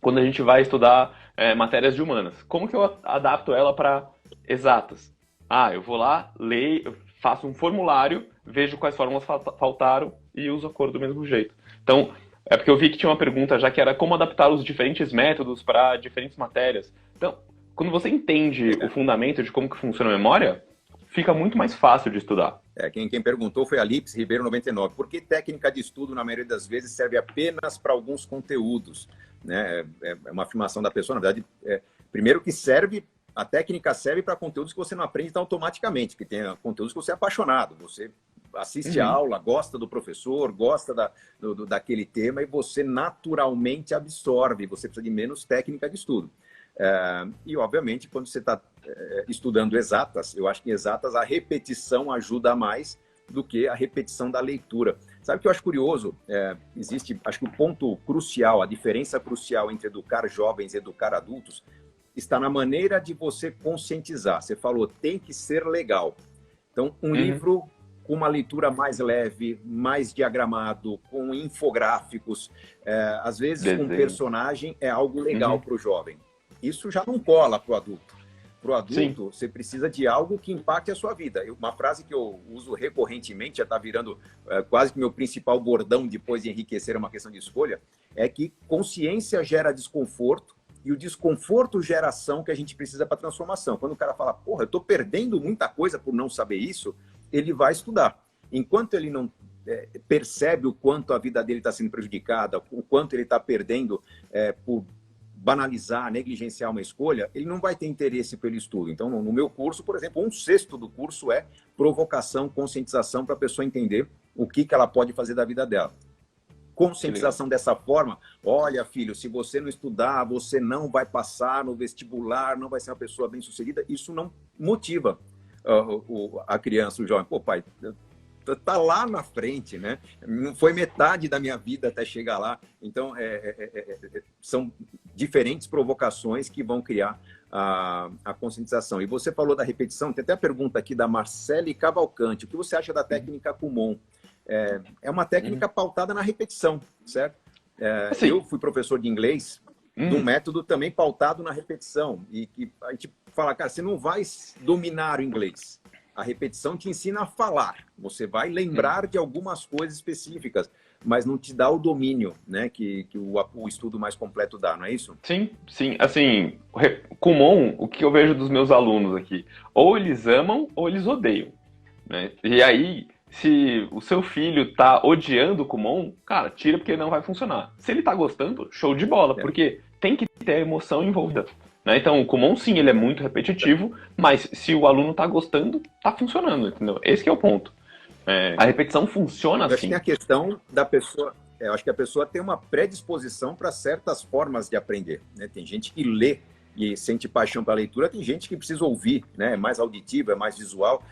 quando a gente vai estudar matérias de humanas. Como que eu adapto ela para exatas? Ah, eu vou lá, leio, eu faço um formulário, vejo quais fórmulas faltaram e uso a cor do mesmo jeito. Então, é porque eu vi que tinha uma pergunta já que era como adaptar os diferentes métodos para diferentes matérias. Então, quando você entende o fundamento de como que funciona a memória, fica muito mais fácil de estudar. Quem perguntou foi a Lips Ribeiro 99. Por que técnica de estudo, na maioria das vezes, serve apenas para alguns conteúdos? Né? É uma afirmação da pessoa, na verdade, primeiro que a técnica serve para conteúdos que você não aprende tão automaticamente, que tem conteúdos que você é apaixonado, você assiste a aula, gosta do professor, gosta daquele tema e você naturalmente absorve, você precisa de menos técnica de estudo. E, obviamente, quando você está estudando exatas, eu acho que em exatas a repetição ajuda mais do que a repetição da leitura. Sabe o que eu acho curioso? Acho que o ponto crucial, a diferença crucial entre educar jovens e educar adultos está na maneira de você conscientizar. Você falou, tem que ser legal. Então, um livro com uma leitura mais leve, mais diagramado, com infográficos, às vezes com um personagem é algo legal para o jovem. Isso já não cola para o adulto. Para o adulto, você precisa de algo que impacte a sua vida. Uma frase que eu uso recorrentemente, já está virando quase que meu principal bordão depois de enriquecer uma questão de escolha, é que consciência gera desconforto e o desconforto gera ação que a gente precisa para transformação. Quando o cara fala, porra, eu estou perdendo muita coisa por não saber isso, ele vai estudar. Enquanto ele não percebe o quanto a vida dele está sendo prejudicada, o quanto ele está perdendo por banalizar, negligenciar uma escolha, ele não vai ter interesse pelo estudo. Então, no meu curso, por exemplo, 1/6 do curso é provocação, conscientização para a pessoa entender o que ela pode fazer da vida dela. Conscientização dessa forma, olha, filho, se você não estudar, você não vai passar no vestibular, não vai ser uma pessoa bem-sucedida, isso não motiva a criança, o jovem. Pô, pai, tá lá na frente, né? Não foi metade da minha vida até chegar lá. Então, são diferentes provocações que vão criar a conscientização. E você falou da repetição, tem até a pergunta aqui da Marcele Cavalcante. O que você acha da técnica Kumon? É uma técnica pautada na repetição, certo? Eu fui professor de inglês num método também pautado na repetição. E que a gente fala, cara, você não vai dominar o inglês. A repetição te ensina a falar. Você vai lembrar de algumas coisas específicas, mas não te dá o domínio, né, que o estudo mais completo dá, não é isso? Sim, sim. Assim, Kumon, o que eu vejo dos meus alunos aqui, ou eles amam ou eles odeiam, né? E aí, se o seu filho tá odiando o Kumon, cara, tira porque não vai funcionar. Se ele tá gostando, show de bola, porque tem que ter emoção envolvida. Né? Então, o Kumon, sim, ele é muito repetitivo, mas se o aluno está gostando, está funcionando, entendeu? Esse que é o ponto. A repetição funciona assim. Eu acho que tem a questão da pessoa... Eu acho que a pessoa tem uma predisposição para certas formas de aprender. Né? Tem gente que lê e sente paixão pela leitura, tem gente que precisa ouvir, né? É mais auditivo, é mais visual.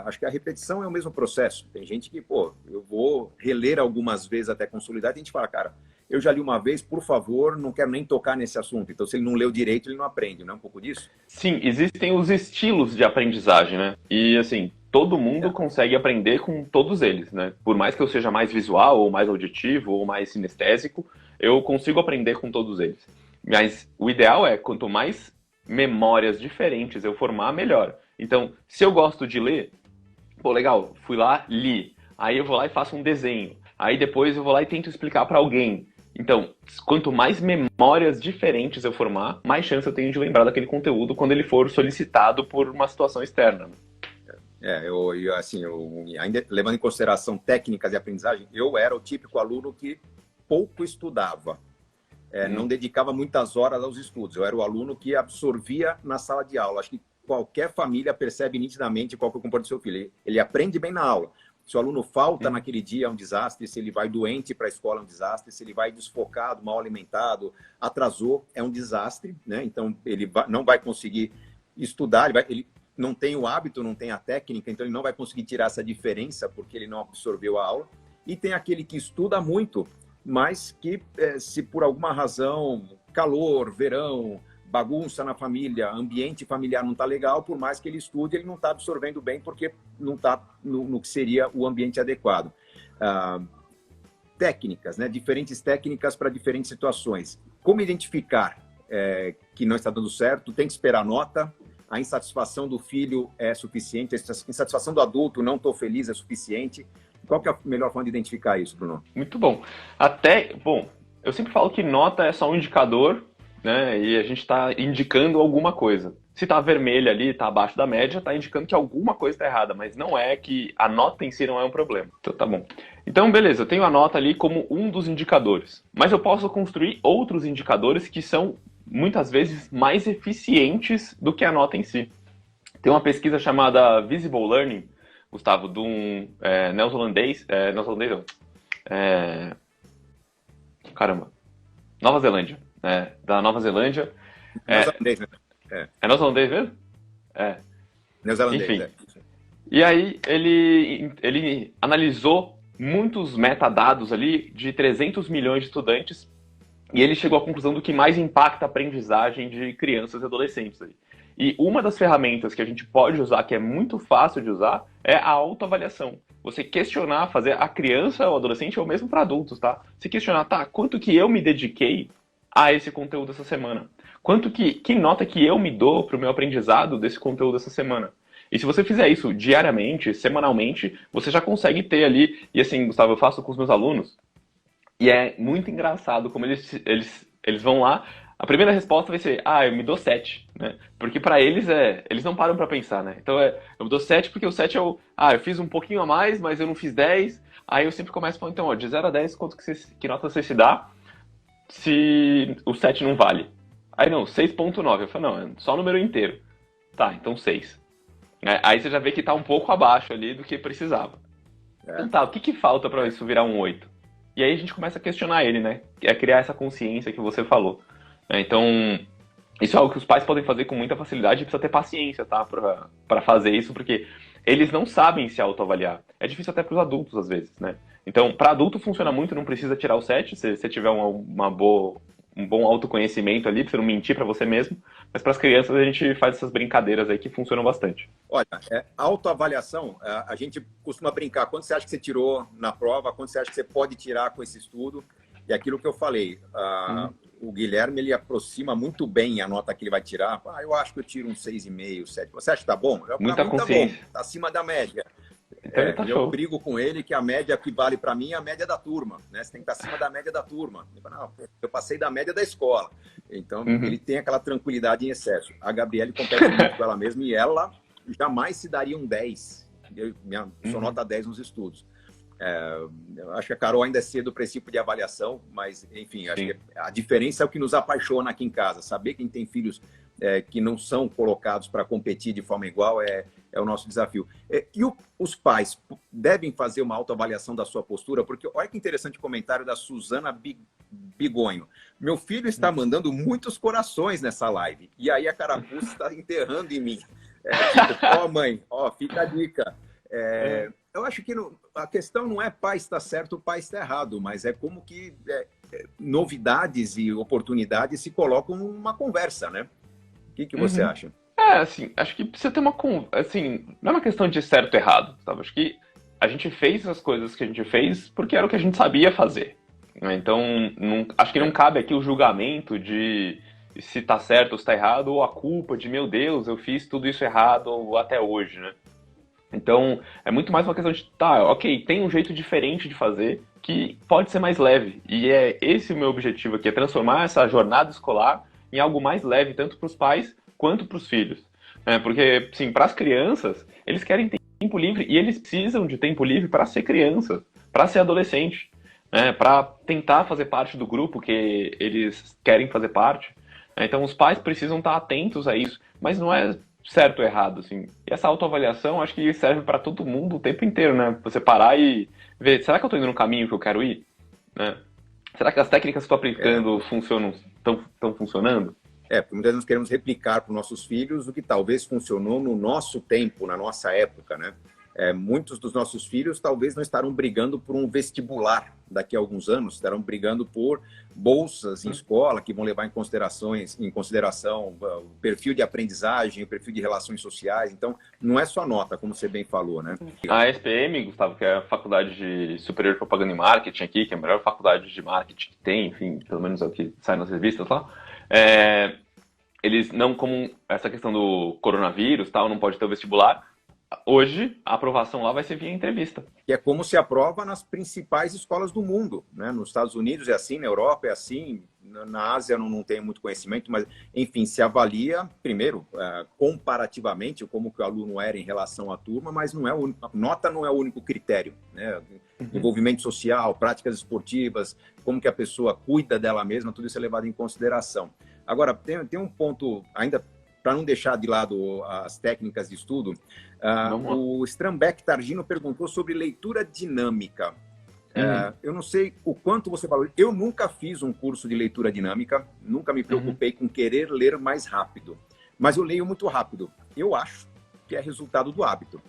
Acho que a repetição é o mesmo processo. Tem gente que, eu vou reler algumas vezes até consolidar, e a gente fala, cara, eu já li uma vez, por favor, não quero nem tocar nesse assunto. Então, se ele não leu direito, ele não aprende, não é um pouco disso? Sim, existem os estilos de aprendizagem, né? E, assim, todo mundo consegue aprender com todos eles, né? Por mais que eu seja mais visual, ou mais auditivo, ou mais sinestésico, eu consigo aprender com todos eles. Mas o ideal é, quanto mais memórias diferentes eu formar, melhor. Então, se eu gosto de ler, pô, legal, fui lá, li. Aí eu vou lá e faço um desenho. Aí depois eu vou lá e tento explicar para alguém. Então, quanto mais memórias diferentes eu formar, mais chance eu tenho de lembrar daquele conteúdo quando ele for solicitado por uma situação externa. Assim, ainda levando em consideração técnicas de aprendizagem, eu era o típico aluno que pouco estudava. Não dedicava muitas horas aos estudos. Eu era o aluno que absorvia na sala de aula. Acho que qualquer família percebe nitidamente qual que é o comportamento do seu filho. Ele aprende bem na aula. Se o aluno falta naquele dia, é um desastre. Se ele vai doente para a escola, é um desastre. Se ele vai desfocado, mal alimentado, atrasou, é um desastre, né? Então, ele não vai conseguir estudar, ele não tem o hábito, não tem a técnica, então ele não vai conseguir tirar essa diferença porque ele não absorveu a aula. E tem aquele que estuda muito, mas que, se por alguma razão, calor, verão, bagunça na família, ambiente familiar não está legal, por mais que ele estude, ele não está absorvendo bem porque não está no que seria o ambiente adequado. Técnicas, né? Diferentes técnicas para diferentes situações. Como identificar que não está dando certo? Tem que esperar nota. A insatisfação do filho é suficiente, a insatisfação do adulto, não estou feliz, é suficiente. Qual que é a melhor forma de identificar isso, Bruno? Muito bom. Eu sempre falo que nota é só um indicador, né? E a gente está indicando alguma coisa. Se está vermelho ali, está abaixo da média, está indicando que alguma coisa está errada, mas não é que a nota em si não é um problema. Então tá bom. Então beleza, eu tenho a nota ali como um dos indicadores. Mas eu posso construir outros indicadores que são muitas vezes mais eficientes do que a nota em si. Tem uma pesquisa chamada Visible Learning, Gustavo, de um neozelandês, Nova Zelândia, da Nova Zelândia. Neozelandês, né? É neozelandês mesmo? Neozelandês, enfim. E aí ele analisou muitos metadados ali de 300 milhões de estudantes e ele chegou à conclusão do que mais impacta a aprendizagem de crianças e adolescentes aí. E uma das ferramentas que a gente pode usar, que é muito fácil de usar, é a autoavaliação. Você questionar, fazer a criança ou adolescente, ou mesmo para adultos, tá? Se questionar, quanto que eu me dediquei a esse conteúdo essa semana? Que nota que eu me dou para o meu aprendizado desse conteúdo essa semana? E se você fizer isso diariamente, semanalmente, você já consegue ter ali, e assim, Gustavo, eu faço com os meus alunos, e é muito engraçado como eles vão lá. A primeira resposta vai ser, eu me dou 7, né? Porque para eles eles não param para pensar, né? Então eu me dou 7 porque o 7 é eu fiz um pouquinho a mais, mas eu não fiz 10. Aí eu sempre começo falando, então, de 0 a 10, que nota você se dá se o 7 não vale? Aí não, 6,9. Eu falo, não, é só o número inteiro. Tá, então 6. Aí você já vê que tá um pouco abaixo ali do que precisava. Então tá, o que falta para isso virar um 8? E aí a gente começa a questionar ele, né? É criar essa consciência que você falou. Então, isso é algo que os pais podem fazer com muita facilidade e precisa ter paciência, tá? Pra fazer isso, porque eles não sabem se autoavaliar. É difícil até para os adultos, às vezes, né? Então, para adulto funciona muito, não precisa tirar o 7, se você tiver um bom autoconhecimento ali, pra você não mentir para você mesmo. Mas para as crianças a gente faz essas brincadeiras aí que funcionam bastante. Olha, autoavaliação, a gente costuma brincar. Quanto você acha que você tirou na prova? Quanto você acha que você pode tirar com esse estudo? E aquilo que eu falei, o Guilherme, ele aproxima muito bem a nota que ele vai tirar. Eu acho que eu tiro um 6,5, 7. Você acha que tá bom? Muita consciência. Tá bom, tá acima da média. Então ele tá eu brigo com ele que a média que vale para mim é a média da turma, né? Você tem que estar acima da média da turma. Eu passei da média da escola. Então, ele tem aquela tranquilidade em excesso. A Gabriele compete muito com ela mesma e ela jamais se daria um 10. Sou nota 10 nos estudos. Eu acho que a Carol ainda é cedo o princípio de avaliação, mas, enfim, acho que a diferença é o que nos apaixona aqui em casa. Saber quem tem filhos que não são colocados para competir de forma igual é o nosso desafio. E os pais devem fazer uma autoavaliação da sua postura? Porque olha que interessante o comentário da Suzana Bigonho. Meu filho está mandando muitos corações nessa live. E aí a carapuça está enterrando em mim. Mãe, fica a dica. Eu acho que a questão não é pai está certo ou pai está errado, mas é como que novidades e oportunidades se colocam numa conversa, né? O que você acha? Assim, acho que precisa ter assim, não é uma questão de certo ou errado, sabe? Acho que a gente fez as coisas que a gente fez porque era o que a gente sabia fazer. Né? Então, acho que não cabe aqui o julgamento de se tá certo ou se tá errado, ou a culpa de, meu Deus, eu fiz tudo isso errado até hoje, né? Então, é muito mais uma questão de, tá, ok, tem um jeito diferente de fazer que pode ser mais leve. E é esse o meu objetivo aqui, é transformar essa jornada escolar em algo mais leve, tanto para os pais quanto para os filhos. Porque, sim, para as crianças, eles querem tempo livre e eles precisam de tempo livre para ser criança, para ser adolescente, para tentar fazer parte do grupo que eles querem fazer parte. Então, os pais precisam estar atentos a isso, mas não é certo ou errado, assim. E essa autoavaliação, acho que serve para todo mundo o tempo inteiro, né? Você parar e ver, será que eu estou indo no caminho que eu quero ir? Né? Será que as técnicas que eu estou aplicando estão funcionando? Porque muitas vezes nós queremos replicar para os nossos filhos o que talvez funcionou no nosso tempo, na nossa época, né? Muitos dos nossos filhos talvez não estarão brigando por um vestibular daqui a alguns anos, estarão brigando por bolsas em escola que vão levar em consideração o perfil de aprendizagem, o perfil de relações sociais. Então, não é só nota, como você bem falou, né? A SPM, Gustavo, que é a Faculdade de Superior de Propaganda e Marketing aqui, que é a melhor faculdade de marketing que tem, enfim, pelo menos é o que sai nas revistas lá, eles não, como essa questão do coronavírus, tal, não pode ter o vestibular. Hoje, a aprovação lá vai ser via entrevista. Que é como se aprova nas principais escolas do mundo, né? Nos Estados Unidos é assim, na Europa é assim, na Ásia não tenho muito conhecimento, mas, enfim, se avalia, primeiro, comparativamente, como que o aluno era em relação à turma, mas não é nota não é o único critério, né? Envolvimento social, práticas esportivas, como que a pessoa cuida dela mesma, tudo isso é levado em consideração. Agora, tem um ponto ainda, para não deixar de lado as técnicas de estudo, o Strambeck Targino perguntou sobre leitura dinâmica. Eu não sei o quanto você falou. Eu nunca fiz um curso de leitura dinâmica, nunca me preocupei com querer ler mais rápido. Mas eu leio muito rápido. Eu acho que é resultado do hábito.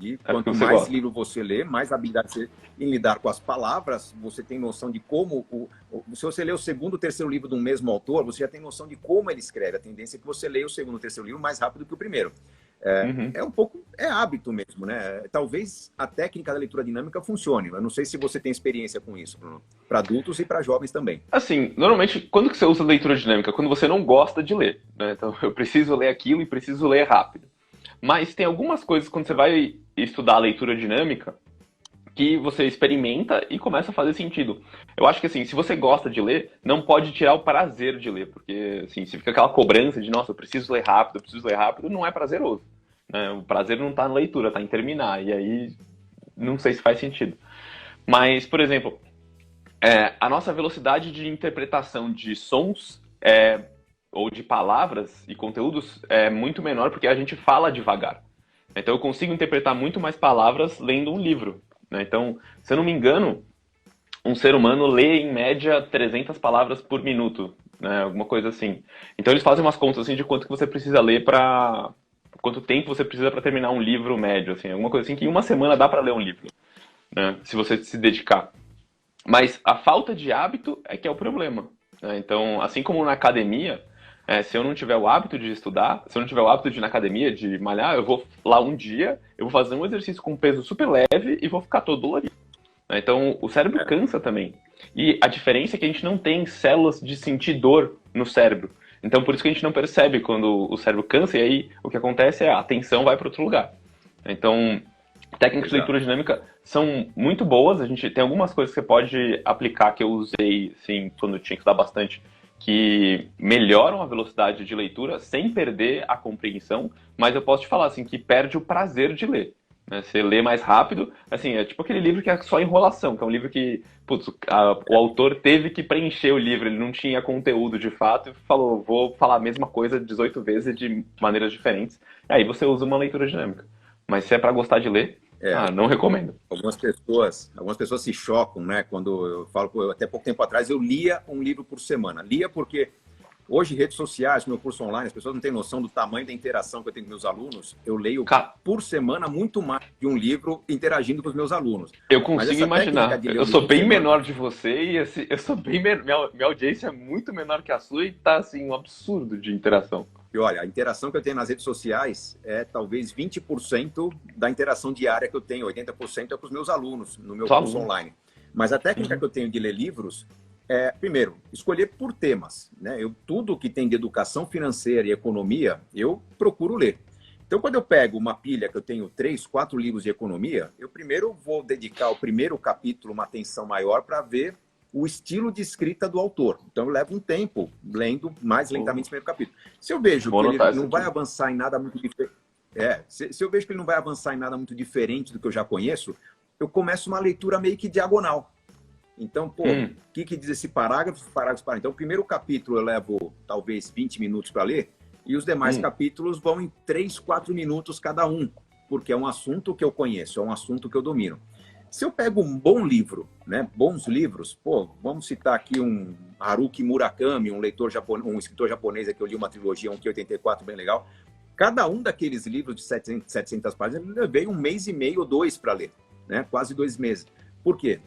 E quanto mais livro você lê, mais habilidade você em lidar com as palavras, você tem noção de como... Se você lê o segundo, terceiro livro de um mesmo autor, você já tem noção de como ele escreve. A tendência é que você leia o segundo, terceiro livro mais rápido que o primeiro. É um pouco... É hábito mesmo, né? Talvez a técnica da leitura dinâmica funcione. Eu não sei se você tem experiência com isso, Bruno. Para adultos e para jovens também. Assim, normalmente, quando que você usa leitura dinâmica? Quando você não gosta de ler, né? Então, eu preciso ler aquilo e preciso ler rápido. Mas tem algumas coisas, quando você vai estudar a leitura dinâmica, que você experimenta e começa a fazer sentido. Eu acho que, assim, se você gosta de ler, não pode tirar o prazer de ler, porque, assim, se fica aquela cobrança de, nossa, eu preciso ler rápido, não é prazeroso. Né? O prazer não está na leitura, está em terminar, e aí não sei se faz sentido. Mas, por exemplo, a nossa velocidade de interpretação de sons ou de palavras e conteúdos é muito menor porque a gente fala devagar. Então eu consigo interpretar muito mais palavras lendo um livro. Né? Então, se eu não me engano, um ser humano lê em média 300 palavras por minuto, né? Alguma coisa assim. Então eles fazem umas contas assim de quanto que você precisa ler para quanto tempo você precisa para terminar um livro médio, assim, alguma coisa assim que em uma semana dá para ler um livro, né? Se você se dedicar. Mas a falta de hábito é que é o problema. Né? Então, assim como na academia, se eu não tiver o hábito de estudar, se eu não tiver o hábito de ir na academia, de malhar, eu vou lá um dia, eu vou fazer um exercício com peso super leve e vou ficar todo dolorido. Então, o cérebro cansa também. E a diferença é que a gente não tem células de sentir dor no cérebro. Então, por isso que a gente não percebe quando o cérebro cansa, e aí o que acontece é a atenção vai para outro lugar. Então, técnicas de leitura dinâmica são muito boas. A gente tem algumas coisas que você pode aplicar que eu usei, assim, quando eu tinha que estudar bastante, que melhoram a velocidade de leitura sem perder a compreensão, mas eu posso te falar assim que perde o prazer de ler. Né? Você lê mais rápido, assim, é tipo aquele livro que é só enrolação, que é um livro que, putz, o autor teve que preencher o livro, ele não tinha conteúdo de fato e falou, vou falar a mesma coisa 18 vezes de maneiras diferentes. Aí você usa uma leitura dinâmica. Mas se é para gostar de ler, não recomendo. Algumas pessoas se chocam, né? Quando eu falo, até pouco tempo atrás, eu lia um livro por semana. Lia porque hoje, redes sociais, meu curso online, as pessoas não têm noção do tamanho da interação que eu tenho com meus alunos. Eu leio por semana muito mais de um livro interagindo com os meus alunos. Eu consigo imaginar. Eu sou bem menor de você e eu sou bem minha audiência é muito menor que a sua e tá assim um absurdo de interação. E olha, a interação que eu tenho nas redes sociais é talvez 20% da interação diária que eu tenho, 80% é com os meus alunos no meu curso online. Mas a técnica que eu tenho de ler livros é, primeiro, escolher por temas, né? Tudo que tem de educação financeira e economia, eu procuro ler. Então, quando eu pego uma pilha que eu tenho 3, 4 livros de economia, eu primeiro vou dedicar ao primeiro capítulo uma atenção maior para ver o estilo de escrita do autor. Então, eu levo um tempo lendo mais lentamente o primeiro capítulo. Se eu vejo que ele não vai avançar em nada muito diferente, se eu vejo que ele não vai avançar em nada muito diferente do que eu já conheço, eu começo uma leitura meio que diagonal. Então, pô, o que diz esse parágrafo? Então, o primeiro capítulo eu levo talvez 20 minutos para ler, e os demais capítulos vão em 3, 4 minutos cada um, porque é um assunto que eu conheço, é um assunto que eu domino. Se eu pego um bom livro, né, bons livros, pô, vamos citar aqui um Haruki Murakami, um escritor japonês que eu li uma trilogia, um Q84, bem legal. Cada um daqueles livros de 700 páginas, eu levei 1 mês e meio ou 2 para ler, né, quase 2 meses. Por quê?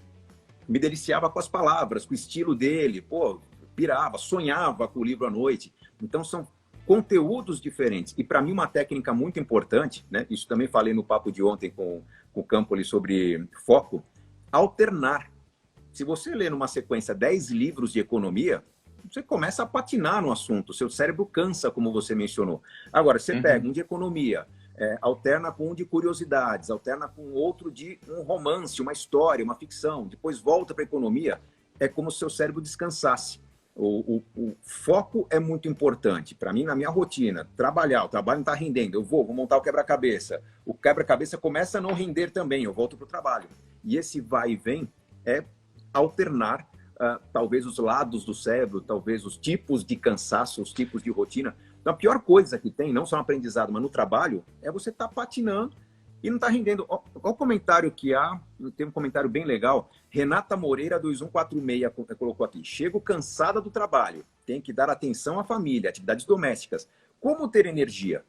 Me deliciava com as palavras, com o estilo dele, pô, pirava, sonhava com o livro à noite. Então, são conteúdos diferentes. E, para mim, uma técnica muito importante, né? Isso também falei no papo de ontem com o Campoli sobre foco, alternar. Se você lê numa sequência 10 livros de economia, você começa a patinar no assunto, seu cérebro cansa, como você mencionou. Agora, você pega um de economia, alterna com um de curiosidades, alterna com outro de um romance, uma história, uma ficção, depois volta para a economia, é como se o seu cérebro descansasse. O foco é muito importante. Para mim, na minha rotina, o trabalho não está rendendo, eu vou montar o quebra-cabeça. O quebra-cabeça começa a não render também, eu volto para o trabalho. E esse vai e vem é alternar talvez os lados do cérebro, talvez os tipos de cansaço, os tipos de rotina. Então, a pior coisa que tem, não só no aprendizado, mas no trabalho, é você estar patinando e não está rendendo. Olha o comentário que há, tem um comentário bem legal. Renata Moreira 2146 colocou aqui. Chego cansada do trabalho, tem que dar atenção à família, atividades domésticas. Como ter energia?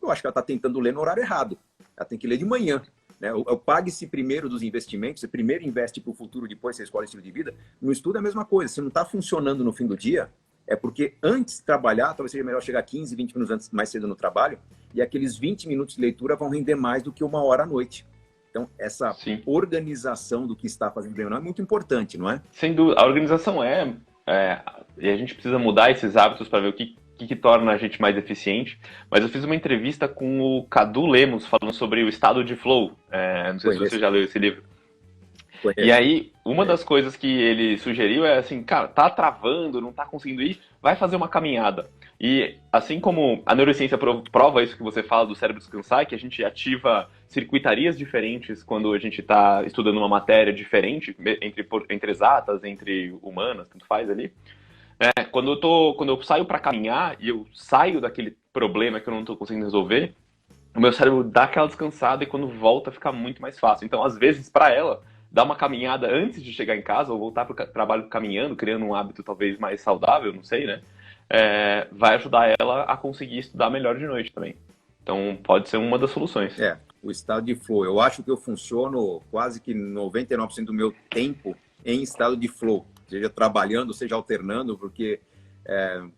Eu acho que ela está tentando ler no horário errado. Ela tem que ler de manhã. Né? O pague-se primeiro dos investimentos, você primeiro investe para o futuro, depois você escolhe o estilo de vida. No estudo é a mesma coisa. Se não está funcionando no fim do dia, é porque antes de trabalhar, talvez seja melhor chegar 15, 20 minutos antes, mais cedo no trabalho, e aqueles 20 minutos de leitura vão render mais do que 1 hora à noite. Então, essa organização do que está fazendo bem ou não é muito importante, não é? Sem dúvida. A organização e a gente precisa mudar esses hábitos para ver o que torna a gente mais eficiente. Mas eu fiz uma entrevista com o Cadu Lemos falando sobre o estado de flow. Não sei se você já leu esse livro. E aí, uma das coisas que ele sugeriu é assim, cara, tá travando, não tá conseguindo ir, vai fazer uma caminhada. E assim como a neurociência prova isso que você fala do cérebro descansar, que a gente ativa circuitarias diferentes quando a gente tá estudando uma matéria diferente, entre exatas, entre humanas, tanto faz ali. Quando eu saio para caminhar e eu saio daquele problema que eu não tô conseguindo resolver, o meu cérebro dá aquela descansada e quando volta fica muito mais fácil. Então, às vezes, para ela, dar uma caminhada antes de chegar em casa ou voltar para o trabalho caminhando, criando um hábito talvez mais saudável, não sei, né? Vai ajudar ela a conseguir estudar melhor de noite também. Então, pode ser uma das soluções. O estado de flow. Eu acho que eu funciono quase que 99% do meu tempo em estado de flow. Seja trabalhando, seja alternando, porque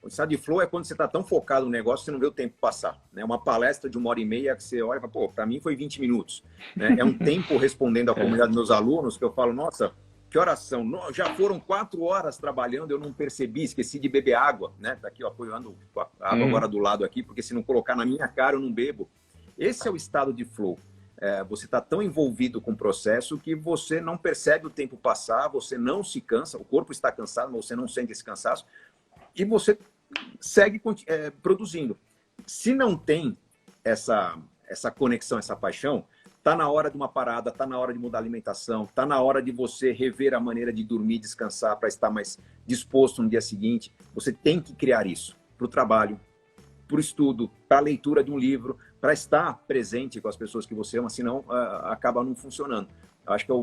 o estado de flow é quando você está tão focado no negócio que você não vê o tempo passar. Né? Uma palestra de 1h30 que você olha e fala, pô, para mim foi 20 minutos. Né? É um tempo respondendo à comunidade dos meus alunos que eu falo, nossa, que horas são? Já foram 4 horas trabalhando, eu não percebi, esqueci de beber água. Né? Tá aqui, ó, apoiando a água agora do lado aqui, porque se não colocar na minha cara eu não bebo. Esse é o estado de flow. Você está tão envolvido com o processo que você não percebe o tempo passar, você não se cansa, o corpo está cansado, mas você não sente esse cansaço, e você segue produzindo. Se não tem essa conexão, essa paixão, está na hora de uma parada, está na hora de mudar a alimentação, está na hora de você rever a maneira de dormir, descansar, para estar mais disposto no dia seguinte. Você tem que criar isso para o trabalho, para o estudo, para a leitura de um livro, para estar presente com as pessoas que você ama, senão acaba não funcionando. Eu acho que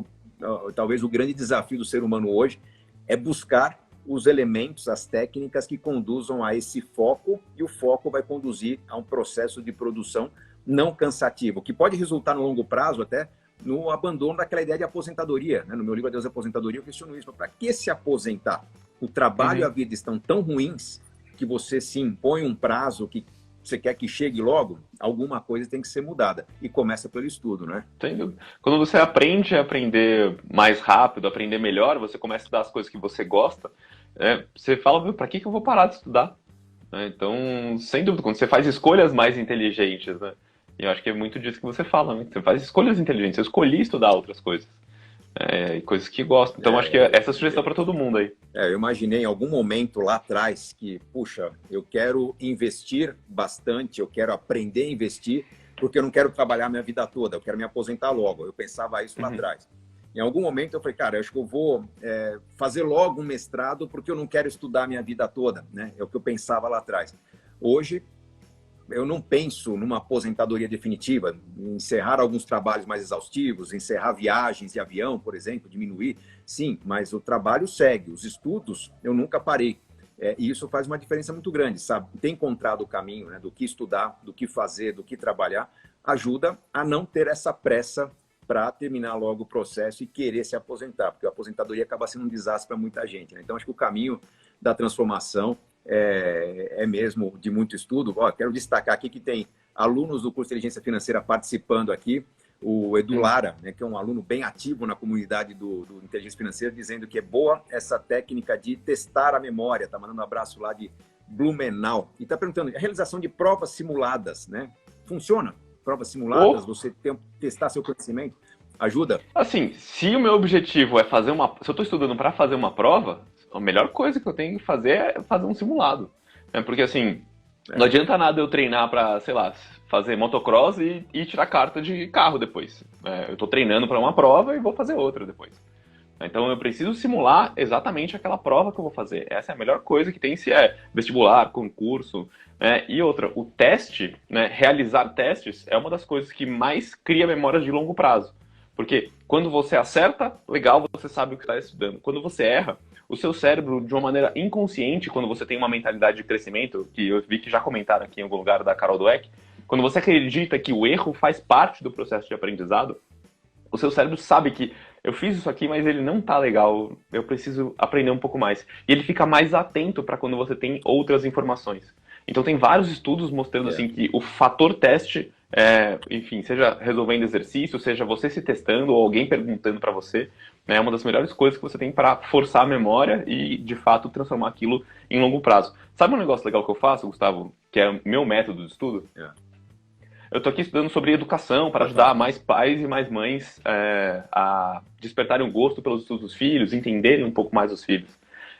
talvez o grande desafio do ser humano hoje é buscar os elementos, as técnicas que conduzam a esse foco, e o foco vai conduzir a um processo de produção não cansativo, que pode resultar no longo prazo até no abandono daquela ideia de aposentadoria. Né? No meu livro Adeus à Aposentadoria eu questiono isso. Para que se aposentar? O trabalho e a vida estão tão ruins que você se impõe um prazo que você quer que chegue logo, alguma coisa tem que ser mudada. E começa pelo estudo, né? Sem dúvida. Quando você aprende a aprender mais rápido, aprender melhor, você começa a estudar as coisas que você gosta, você fala, "Meu, pra que que eu vou parar de estudar?" Né? Então, sem dúvida, quando você faz escolhas mais inteligentes, né? E eu acho que é muito disso que você fala, né? Você faz escolhas inteligentes. Eu escolhi estudar outras coisas, e coisas que gosto. Então, acho que essa é a sugestão para todo mundo aí. Eu imaginei em algum momento lá atrás que, puxa, eu quero investir bastante, eu quero aprender a investir, porque eu não quero trabalhar minha vida toda, eu quero me aposentar logo. Eu pensava isso lá atrás. Em algum momento eu falei, cara, eu acho que eu vou fazer logo um mestrado, porque eu não quero estudar minha vida toda, né? É o que eu pensava lá atrás. Hoje, eu não penso numa aposentadoria definitiva, em encerrar alguns trabalhos mais exaustivos, encerrar viagens de avião, por exemplo, diminuir. Sim, mas o trabalho segue, os estudos eu nunca parei. E isso faz uma diferença muito grande, sabe? Ter encontrado o caminho, né, do que estudar, do que fazer, do que trabalhar, ajuda a não ter essa pressa para terminar logo o processo e querer se aposentar, porque a aposentadoria acaba sendo um desastre para muita gente, né? Então, acho que o caminho da transformação é mesmo de muito estudo. Quero destacar aqui que tem alunos do curso de Inteligência Financeira participando aqui, o Edu Lara, né, que é um aluno bem ativo na comunidade do Inteligência Financeira, dizendo que é boa essa técnica de testar a memória. Está mandando um abraço lá de Blumenau. E está perguntando, a realização de provas simuladas, né? Funciona? Provas simuladas, você testar seu conhecimento, ajuda? Assim, se o meu objetivo é fazer uma... Se eu estou estudando para fazer uma prova, a melhor coisa que eu tenho que fazer é fazer um simulado. Porque assim, não adianta nada eu treinar para, sei lá, fazer motocross e tirar carta de carro depois. Eu estou treinando para uma prova e vou fazer outra depois. Então eu preciso simular exatamente aquela prova que eu vou fazer. Essa é a melhor coisa que tem, se é vestibular, concurso. E outra, o teste, né, realizar testes é uma das coisas que mais cria memórias de longo prazo. Porque quando você acerta, legal, você sabe o que está estudando. Quando você erra, o seu cérebro, de uma maneira inconsciente, quando você tem uma mentalidade de crescimento, que eu vi que já comentaram aqui em algum lugar da Carol Dweck, quando você acredita que o erro faz parte do processo de aprendizado, o seu cérebro sabe que eu fiz isso aqui, mas ele não tá legal, eu preciso aprender um pouco mais. E ele fica mais atento para quando você tem outras informações. Então tem vários estudos mostrando assim que o fator teste, enfim, seja resolvendo exercício, seja você se testando ou alguém perguntando para você, é uma das melhores coisas que você tem para forçar a memória e, de fato, transformar aquilo em longo prazo. Sabe um negócio legal que eu faço, Gustavo, que é o meu método de estudo? Eu estou aqui estudando sobre educação para ajudar mais pais e mais mães a despertarem o gosto pelos estudos dos filhos, entenderem um pouco mais os filhos.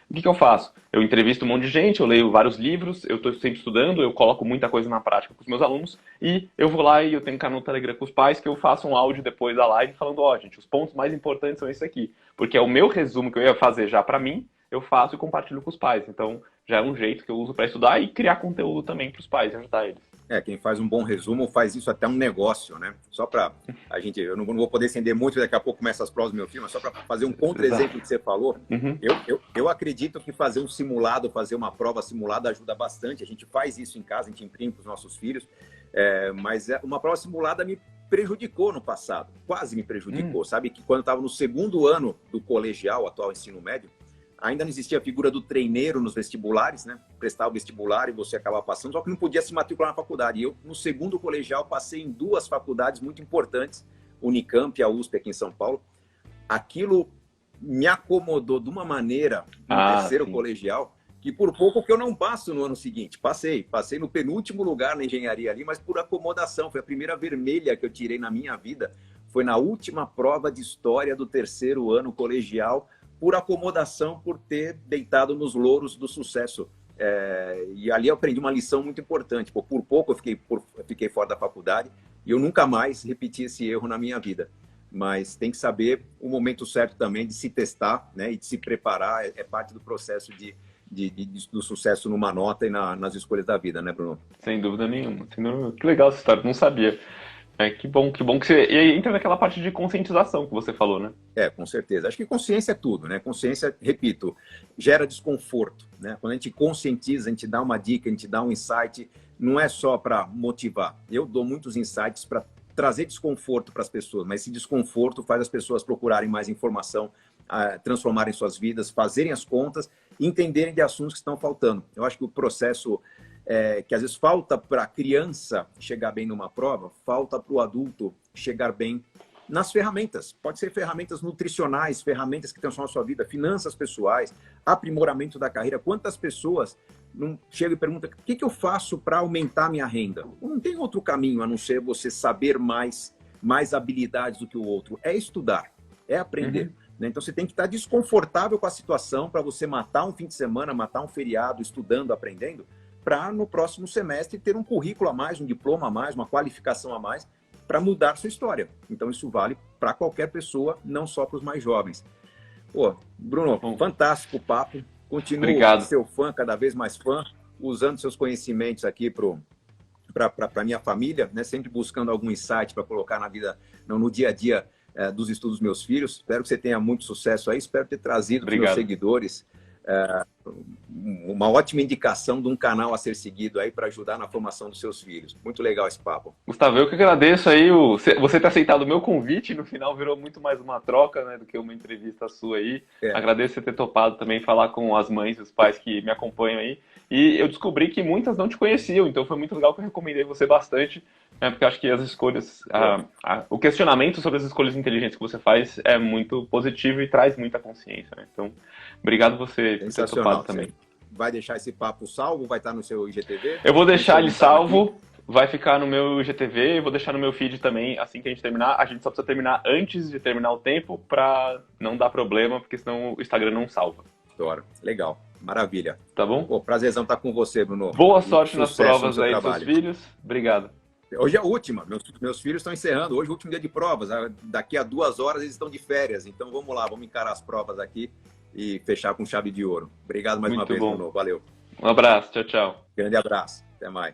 O que eu faço? Eu entrevisto um monte de gente, eu leio vários livros, eu estou sempre estudando, eu coloco muita coisa na prática com os meus alunos e eu vou lá e eu tenho um canal no Telegram com os pais que eu faço um áudio depois da live falando, gente, os pontos mais importantes são esses aqui. Porque é o meu resumo que eu ia fazer já para mim, eu faço e compartilho com os pais. Então já é um jeito que eu uso para estudar e criar conteúdo também para os pais e ajudar eles. Quem faz um bom resumo faz isso até um negócio, né? Só para a gente, eu não vou poder estender muito, daqui a pouco começa as provas do meu filme, mas só para fazer um contra-exemplo que você falou, eu acredito que fazer um simulado, fazer uma prova simulada ajuda bastante. A gente faz isso em casa, a gente imprime para os nossos filhos, mas uma prova simulada me prejudicou no passado, quase me prejudicou. Sabe que quando eu estava no segundo ano do colegial, atual ensino médio, ainda não existia a figura do treineiro nos vestibulares, né? Prestar o vestibular e você acabar passando, só que não podia se matricular na faculdade. E eu, no segundo colegial, passei em duas faculdades muito importantes, Unicamp e a USP aqui em São Paulo. Aquilo me acomodou de uma maneira no terceiro colegial, que por pouco que eu não passo no ano seguinte. Passei no penúltimo lugar na engenharia ali, mas por acomodação. Foi a primeira vermelha que eu tirei na minha vida. Foi na última prova de história do terceiro ano colegial, por acomodação, por ter deitado nos louros do sucesso. E ali eu aprendi uma lição muito importante. Por pouco eu fiquei fora da faculdade e eu nunca mais repeti esse erro na minha vida. Mas tem que saber o momento certo também de se testar, né, e de se preparar. É parte do processo do sucesso numa nota e nas escolhas da vida, né, Bruno? Sem dúvida nenhuma. Que legal essa história, não sabia. Que bom que você... E aí entra naquela parte de conscientização que você falou, né? Com certeza. Acho que consciência é tudo, né? Consciência, repito, gera desconforto, né? Quando a gente conscientiza, a gente dá uma dica, a gente dá um insight, não é só para motivar. Eu dou muitos insights para trazer desconforto para as pessoas, mas esse desconforto faz as pessoas procurarem mais informação, transformarem suas vidas, fazerem as contas, entenderem de assuntos que estão faltando. Eu acho que o processo que às vezes falta para a criança chegar bem numa prova, falta para o adulto chegar bem nas ferramentas. Pode ser ferramentas nutricionais, ferramentas que transformam a sua vida, finanças pessoais, aprimoramento da carreira. Quantas pessoas não chegam e perguntam: o que eu faço para aumentar minha renda? Não tem outro caminho a não ser você saber mais habilidades do que o outro. É estudar, é aprender. Então você tem que estar desconfortável com a situação para você matar um fim de semana, matar um feriado, estudando, aprendendo, para no próximo semestre ter um currículo a mais, um diploma a mais, uma qualificação a mais, para mudar sua história. Então isso vale para qualquer pessoa, não só para os mais jovens. Pô, Bruno, fantástico papo. Continuo seu fã, cada vez mais fã, usando seus conhecimentos aqui para minha família, né? Sempre buscando algum insight para colocar na vida, no dia a dia dos estudos dos meus filhos. Espero que você tenha muito sucesso aí. Espero ter trazido para os meus seguidores uma ótima indicação de um canal a ser seguido aí para ajudar na formação dos seus filhos. Muito legal esse papo. Gustavo, eu que agradeço aí você ter aceitado o meu convite. No final virou muito mais uma troca, né, do que uma entrevista sua aí. Agradeço você ter topado também falar com as mães e os pais que me acompanham aí. E eu descobri que muitas não te conheciam, então foi muito legal que eu recomendei você bastante, né, porque eu acho que as escolhas, o questionamento sobre as escolhas inteligentes que você faz é muito positivo e traz muita consciência, né? Então, obrigado você por ter topado também. Vai deixar esse papo salvo? Vai estar no seu IGTV? Eu vou deixar ele salvo, vai ficar no meu IGTV, vou deixar no meu feed também assim que a gente terminar. A gente só precisa terminar antes de terminar o tempo para não dar problema, porque senão o Instagram não salva. Adoro. Legal. Maravilha. Tá bom? Pô, prazerzão estar com você, Bruno. Boa sorte nas provas aí dos seus filhos. Obrigado. Hoje é a última. Meus filhos estão encerrando. Hoje é o último dia de provas. Daqui a 2 horas eles estão de férias. Então vamos lá, vamos encarar as provas aqui e fechar com chave de ouro. Obrigado mais uma vez, Bruno. Valeu. Um abraço. Tchau, tchau. Grande abraço. Até mais.